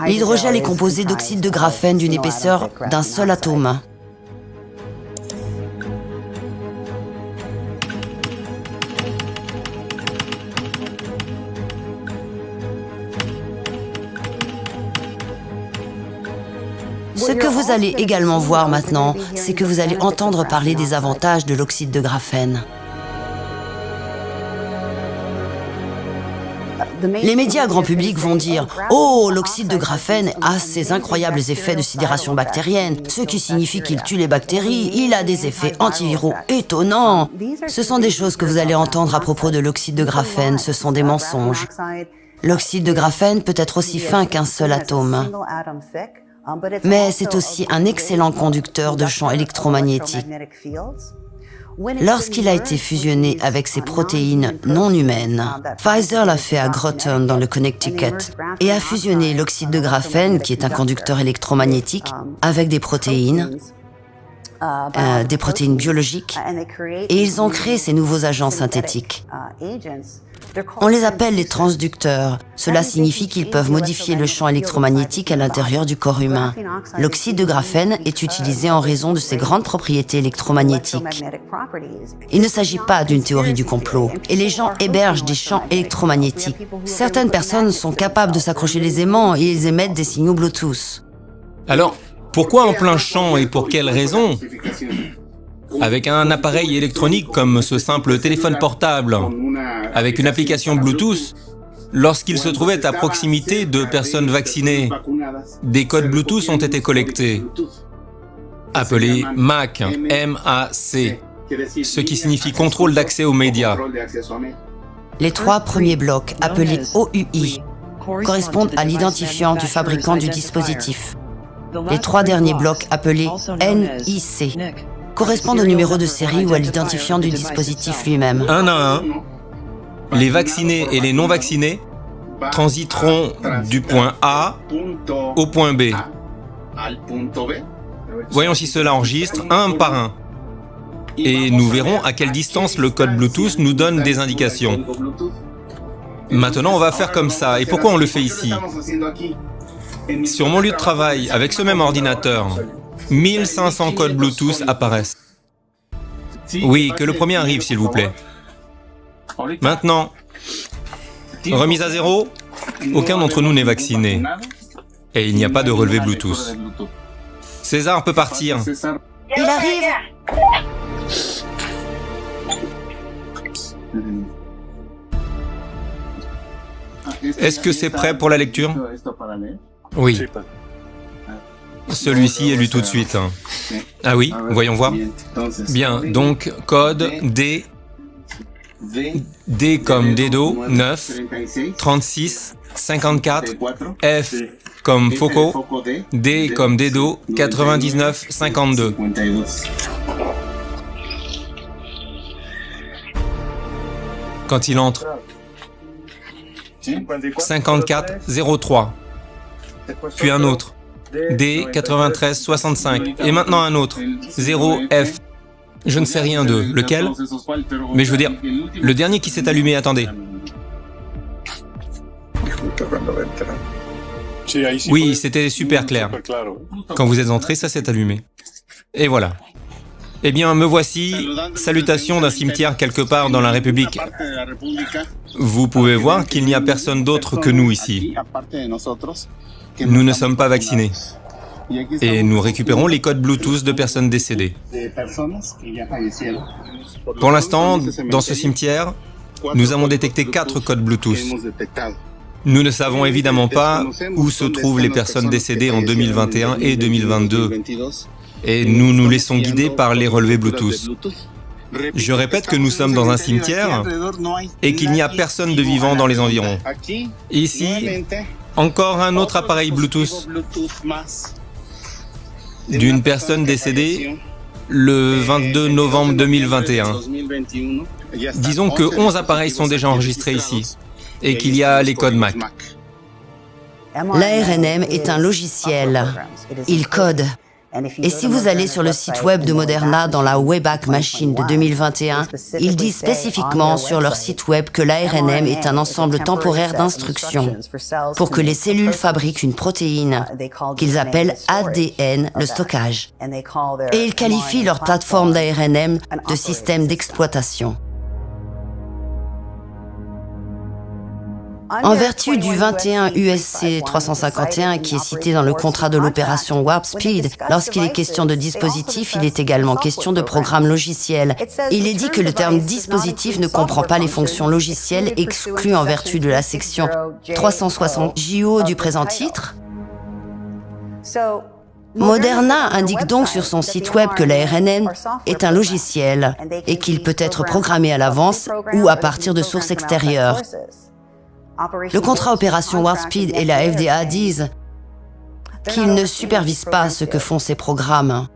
L'hydrogel est composé d'oxyde de graphène d'une épaisseur d'un seul atome. Ce que vous allez également voir maintenant, c'est que vous allez entendre parler des avantages de l'oxyde de graphène. Les médias grand public vont dire « Oh, l'oxyde de graphène a ces incroyables effets de sidération bactérienne, ce qui signifie qu'il tue les bactéries, il a des effets antiviraux étonnants. » Ce sont des choses que vous allez entendre à propos de l'oxyde de graphène, ce sont des mensonges. L'oxyde de graphène peut être aussi fin qu'un seul atome. Mais c'est aussi un excellent conducteur de champs électromagnétiques. Lorsqu'il a été fusionné avec ses protéines non humaines, Pfizer l'a fait à Groton dans le Connecticut et a fusionné l'oxyde de graphène, qui est un conducteur électromagnétique, avec des protéines biologiques, et ils ont créé ces nouveaux agents synthétiques. On les appelle les transducteurs. Cela signifie qu'ils peuvent modifier le champ électromagnétique à l'intérieur du corps humain. L'oxyde de graphène est utilisé en raison de ses grandes propriétés électromagnétiques. Il ne s'agit pas d'une théorie du complot, et les gens hébergent des champs électromagnétiques. Certaines personnes sont capables de s'accrocher les aimants et ils émettent des signaux Bluetooth. Alors, pourquoi en plein champ et pour quelles raisons? Avec un appareil électronique comme ce simple téléphone portable, avec une application Bluetooth, lorsqu'il se trouvait à proximité de personnes vaccinées, des codes Bluetooth ont été collectés, appelés MAC, M-A-C, ce qui signifie contrôle d'accès aux médias. Les 3 premiers blocs, appelés OUI, correspondent à l'identifiant du fabricant du dispositif. Les 3 derniers blocs, appelés NIC, correspondent au numéro de série ou à l'identifiant du dispositif lui-même. Un à un, les vaccinés et les non-vaccinés transiteront du point A au point B. Voyons si cela enregistre un par un. Et nous verrons à quelle distance le code Bluetooth nous donne des indications. Maintenant, on va faire comme ça. Et pourquoi on le fait ici? Sur mon lieu de travail, avec ce même ordinateur, 1500 codes Bluetooth apparaissent. Oui, que le premier arrive, s'il vous plaît. Maintenant, remise à zéro, aucun d'entre nous n'est vacciné. Et il n'y a pas de relevé Bluetooth. César peut partir. Il arrive! Est-ce que c'est prêt pour la lecture? Oui. Celui-ci est lu tout de suite. Ah oui, voyons voir. Bien, donc, code D. D comme Dedo, 9, 36, 54, F comme Foco, D comme Dedo, 99, 52. Quand il entre, 54, 03. Puis un autre. D 93 65 et maintenant un autre 0 F. Je ne sais rien d'eux. Lequel? Mais je veux dire, le dernier qui s'est allumé, attendez. Oui, c'était super clair. Quand vous êtes entré, ça s'est allumé. Et voilà. Eh bien, me voici. Salutations d'un cimetière quelque part dans la République. Vous pouvez voir qu'il n'y a personne d'autre que nous ici. Nous ne sommes pas vaccinés. Et nous récupérons les codes Bluetooth de personnes décédées. Pour l'instant, dans ce cimetière, nous avons détecté 4 codes Bluetooth. Nous ne savons évidemment pas où se trouvent les personnes décédées en 2021 et 2022. Et nous nous laissons guider par les relevés Bluetooth. Je répète que nous sommes dans un cimetière et qu'il n'y a personne de vivant dans les environs. Ici, encore un autre appareil Bluetooth d'une personne décédée le 22 novembre 2021. Disons que 11 appareils sont déjà enregistrés ici et qu'il y a les codes MAC. L'ARNM est un logiciel. Il code. Et si vous allez sur le site web de Moderna dans la Wayback Machine de 2021, ils disent spécifiquement sur leur site web que l'ARNM est un ensemble temporaire d'instructions pour que les cellules fabriquent une protéine qu'ils appellent ADN, le stockage. Et ils qualifient leur plateforme d'ARNM de système d'exploitation. En vertu du 21 USC 351 qui est cité dans le contrat de l'opération Warp Speed, lorsqu'il est question de dispositif, il est également question de programme logiciel. Il est dit que le terme dispositif ne comprend pas les fonctions logicielles exclues en vertu de la section 360 JO du présent titre. Moderna indique donc sur son site web que l'ARNM est un logiciel et qu'il peut être programmé à l'avance ou à partir de sources extérieures. Le contrat Opération Warp Speed et la FDA disent qu'ils ne supervisent pas ce que font ces programmes.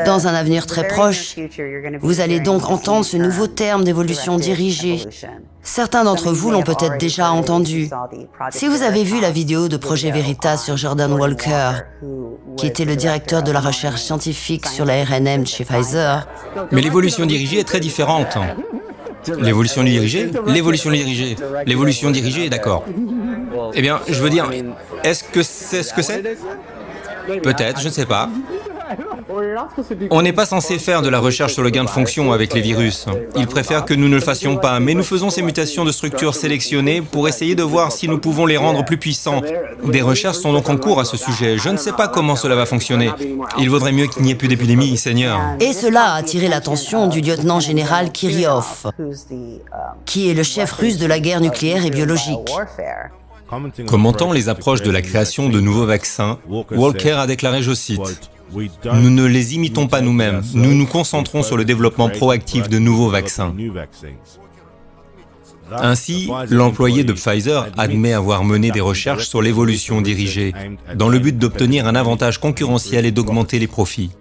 Dans un avenir très proche, vous allez donc entendre ce nouveau terme d'évolution dirigée. Certains d'entre vous l'ont peut-être déjà entendu. Si vous avez vu la vidéo de Projet Veritas sur Jordan Walker, qui était le directeur de la recherche scientifique sur l'ARNM chez Pfizer... Mais l'évolution dirigée est très différente. L'évolution dirigée? L'évolution dirigée. L'évolution dirigée, d'accord. Eh bien, je veux dire, est-ce que c'est ce que c'est? Peut-être, je ne sais pas. On n'est pas censé faire de la recherche sur le gain de fonction avec les virus. Ils préfèrent que nous ne le fassions pas, mais nous faisons ces mutations de structures sélectionnées pour essayer de voir si nous pouvons les rendre plus puissants. Des recherches sont donc en cours à ce sujet. Je ne sais pas comment cela va fonctionner. Il vaudrait mieux qu'il n'y ait plus d'épidémie, Seigneur. Et cela a attiré l'attention du lieutenant-général Kirillov, qui est le chef russe de la guerre nucléaire et biologique. Commentant les approches de la création de nouveaux vaccins, Walker a déclaré, je cite, « Nous ne les imitons pas nous-mêmes, nous nous concentrons sur le développement proactif de nouveaux vaccins. » Ainsi, l'employé de Pfizer admet avoir mené des recherches sur l'évolution dirigée, dans le but d'obtenir un avantage concurrentiel et d'augmenter les profits.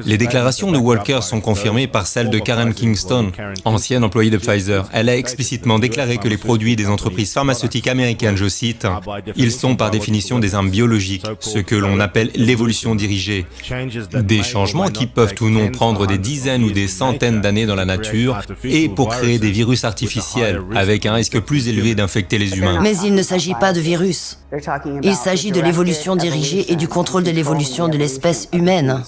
Les déclarations de Walker sont confirmées par celles de Karen Kingston, ancienne employée de Pfizer. Elle a explicitement déclaré que les produits des entreprises pharmaceutiques américaines, je cite, « Ils sont par définition des armes biologiques, ce que l'on appelle l'évolution dirigée. Des changements qui peuvent ou non prendre des dizaines ou des centaines d'années dans la nature et pour créer des virus artificiels, avec un risque plus élevé d'infecter les humains. » Mais il ne s'agit pas de virus. Il s'agit de l'évolution dirigée et du contrôle de l'évolution de l'espèce humaine.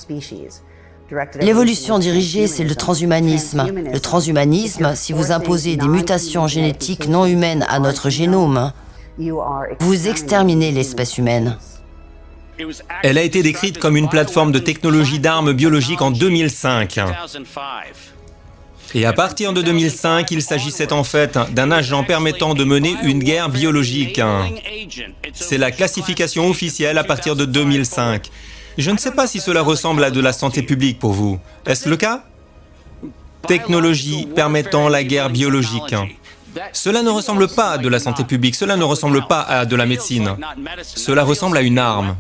L'évolution dirigée, c'est le transhumanisme. Le transhumanisme, si vous imposez des mutations génétiques non humaines à notre génome, vous exterminez l'espèce humaine. Elle a été décrite comme une plateforme de technologie d'armes biologiques en 2005. Et à partir de 2005, il s'agissait en fait d'un agent permettant de mener une guerre biologique. C'est la classification officielle à partir de 2005. Je ne sais pas si cela ressemble à de la santé publique pour vous. Est-ce le cas? Technologie permettant la guerre biologique. Cela ne ressemble pas à de la santé publique, cela ne ressemble pas à de la médecine. Cela ressemble à une arme,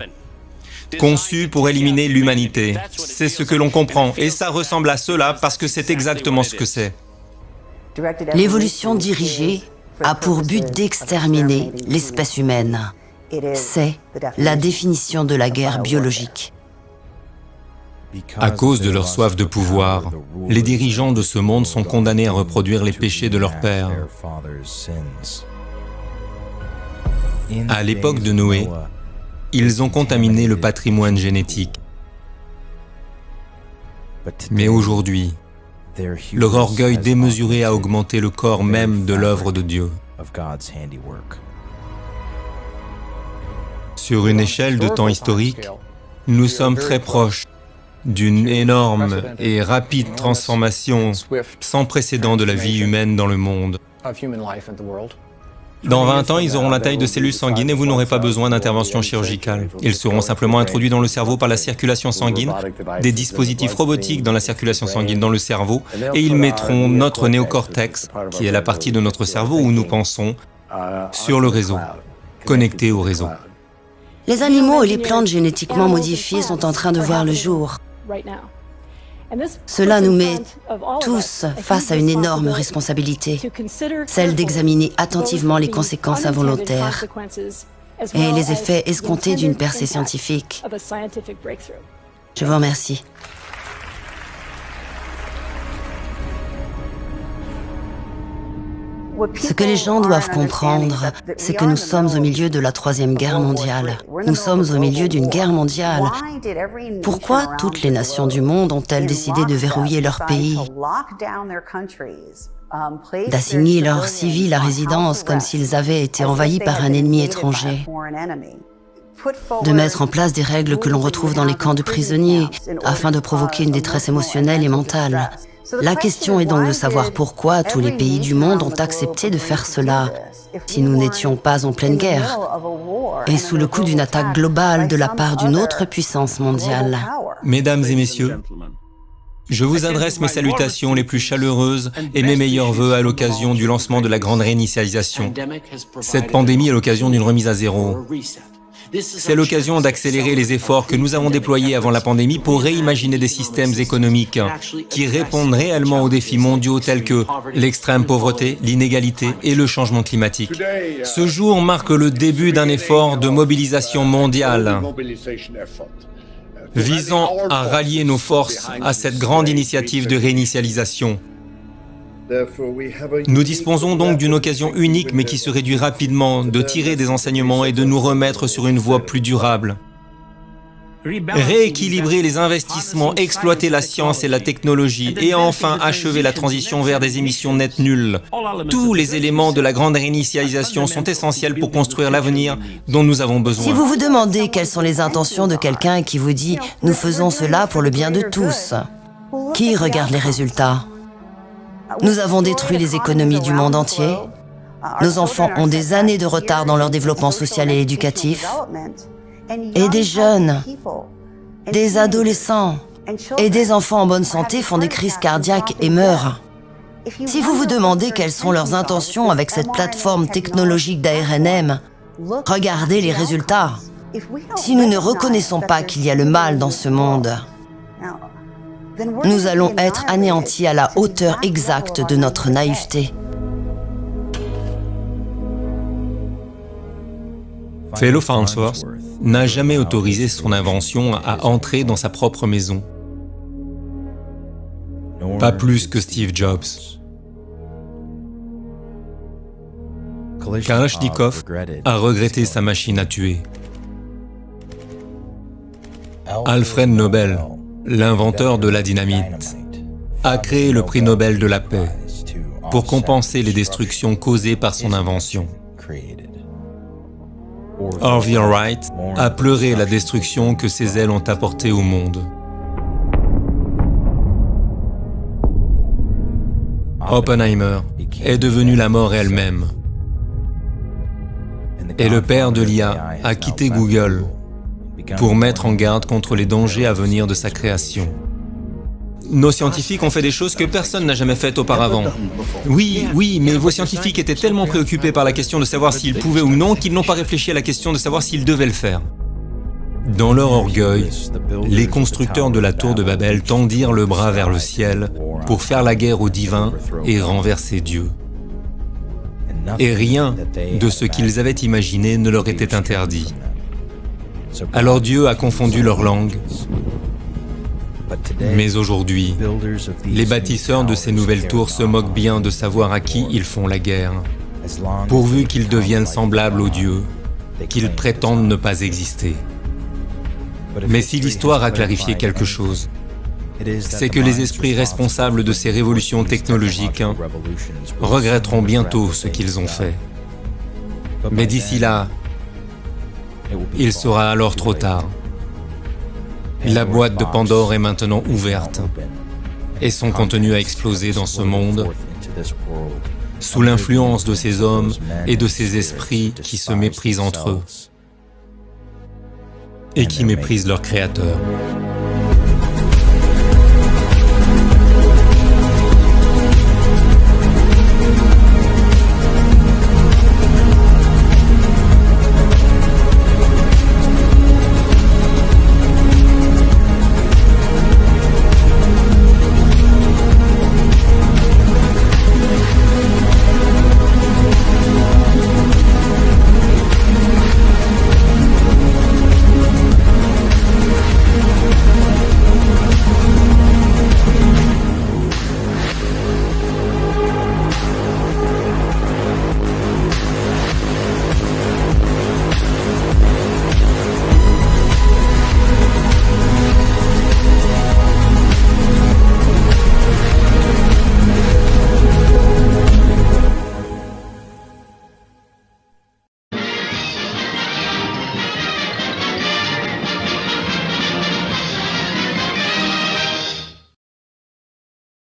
conçue pour éliminer l'humanité. C'est ce que l'on comprend, et ça ressemble à cela parce que c'est exactement ce que c'est. L'évolution dirigée a pour but d'exterminer l'espèce humaine. C'est la définition de la guerre biologique. À cause de leur soif de pouvoir, les dirigeants de ce monde sont condamnés à reproduire les péchés de leurs pères. À l'époque de Noé, ils ont contaminé le patrimoine génétique. Mais aujourd'hui, leur orgueil démesuré a augmenté le corps même de l'œuvre de Dieu. Sur une échelle de temps historique, nous sommes très proches d'une énorme et rapide transformation sans précédent de la vie humaine dans le monde. Dans 20 ans, ils auront la taille de cellules sanguines et vous n'aurez pas besoin d'intervention chirurgicale. Ils seront simplement introduits dans le cerveau par la circulation sanguine, des dispositifs robotiques dans la circulation sanguine dans le cerveau, et ils mettront notre néocortex, qui est la partie de notre cerveau où nous pensons, sur le réseau, connecté au réseau. Les animaux et les plantes génétiquement modifiées sont en train de voir le jour. Cela nous met tous face à une énorme responsabilité, celle d'examiner attentivement les conséquences involontaires. et les effets escomptés d'une percée scientifique. Je vous remercie. Ce que les gens doivent comprendre, c'est que nous sommes au milieu de la Troisième Guerre mondiale. Nous sommes au milieu d'une guerre mondiale. Pourquoi toutes les nations du monde ont-elles décidé de verrouiller leur pays, d'assigner leurs civils à résidence comme s'ils avaient été envahis par un ennemi étranger, de mettre en place des règles que l'on retrouve dans les camps de prisonniers afin de provoquer une détresse émotionnelle et mentale? La question est donc de savoir pourquoi tous les pays du monde ont accepté de faire cela, si nous n'étions pas en pleine guerre, et sous le coup d'une attaque globale de la part d'une autre puissance mondiale. Mesdames et messieurs, je vous adresse mes salutations les plus chaleureuses et mes meilleurs vœux à l'occasion du lancement de la grande réinitialisation. Cette pandémie est l'occasion d'une remise à zéro. C'est l'occasion d'accélérer les efforts que nous avons déployés avant la pandémie pour réimaginer des systèmes économiques qui répondent réellement aux défis mondiaux tels que l'extrême pauvreté, l'inégalité et le changement climatique. Ce jour marque le début d'un effort de mobilisation mondiale visant à rallier nos forces à cette grande initiative de réinitialisation. Nous disposons donc d'une occasion unique, mais qui se réduit rapidement, de tirer des enseignements et de nous remettre sur une voie plus durable. Rééquilibrer les investissements, exploiter la science et la technologie, et enfin achever la transition vers des émissions nettes nulles. Tous les éléments de la grande réinitialisation sont essentiels pour construire l'avenir dont nous avons besoin. Si vous vous demandez quelles sont les intentions de quelqu'un qui vous dit « nous faisons cela pour le bien de tous », qui regarde les résultats? Nous avons détruit les économies du monde entier. Nos enfants ont des années de retard dans leur développement social et éducatif. Et des jeunes, des adolescents et des enfants en bonne santé font des crises cardiaques et meurent. Si vous vous demandez quelles sont leurs intentions avec cette plateforme technologique d'ARNM, regardez les résultats. Si nous ne reconnaissons pas qu'il y a le mal dans ce monde, nous allons être anéantis à la hauteur exacte de notre naïveté. Fellow Farnsworth n'a jamais autorisé son invention à entrer dans sa propre maison. Pas plus que Steve Jobs. Kalachnikov a regretté sa machine à tuer. Alfred Nobel, l'inventeur de la dynamite, a créé le prix Nobel de la paix pour compenser les destructions causées par son invention. Harvey Wright a pleuré la destruction que ses ailes ont apportée au monde. Oppenheimer est devenu la mort elle-même. Et le père de l'IA a quitté Google pour mettre en garde contre les dangers à venir de sa création. Nos scientifiques ont fait des choses que personne n'a jamais faites auparavant. Oui, mais vos scientifiques étaient tellement préoccupés par la question de savoir s'ils pouvaient ou non qu'ils n'ont pas réfléchi à la question de savoir s'ils devaient le faire. Dans leur orgueil, les constructeurs de la tour de Babel tendirent le bras vers le ciel pour faire la guerre aux divins et renverser Dieu. Et rien de ce qu'ils avaient imaginé ne leur était interdit. Alors Dieu a confondu leurs langues. Mais aujourd'hui, les bâtisseurs de ces nouvelles tours se moquent bien de savoir à qui ils font la guerre, pourvu qu'ils deviennent semblables aux dieux, qu'ils prétendent ne pas exister. Mais si l'histoire a clarifié quelque chose, c'est que les esprits responsables de ces révolutions technologiques regretteront bientôt ce qu'ils ont fait. Mais d'ici là, il sera alors trop tard. La boîte de Pandore est maintenant ouverte et son contenu a explosé dans ce monde sous l'influence de ces hommes et de ces esprits qui se méprisent entre eux et qui méprisent leur Créateur.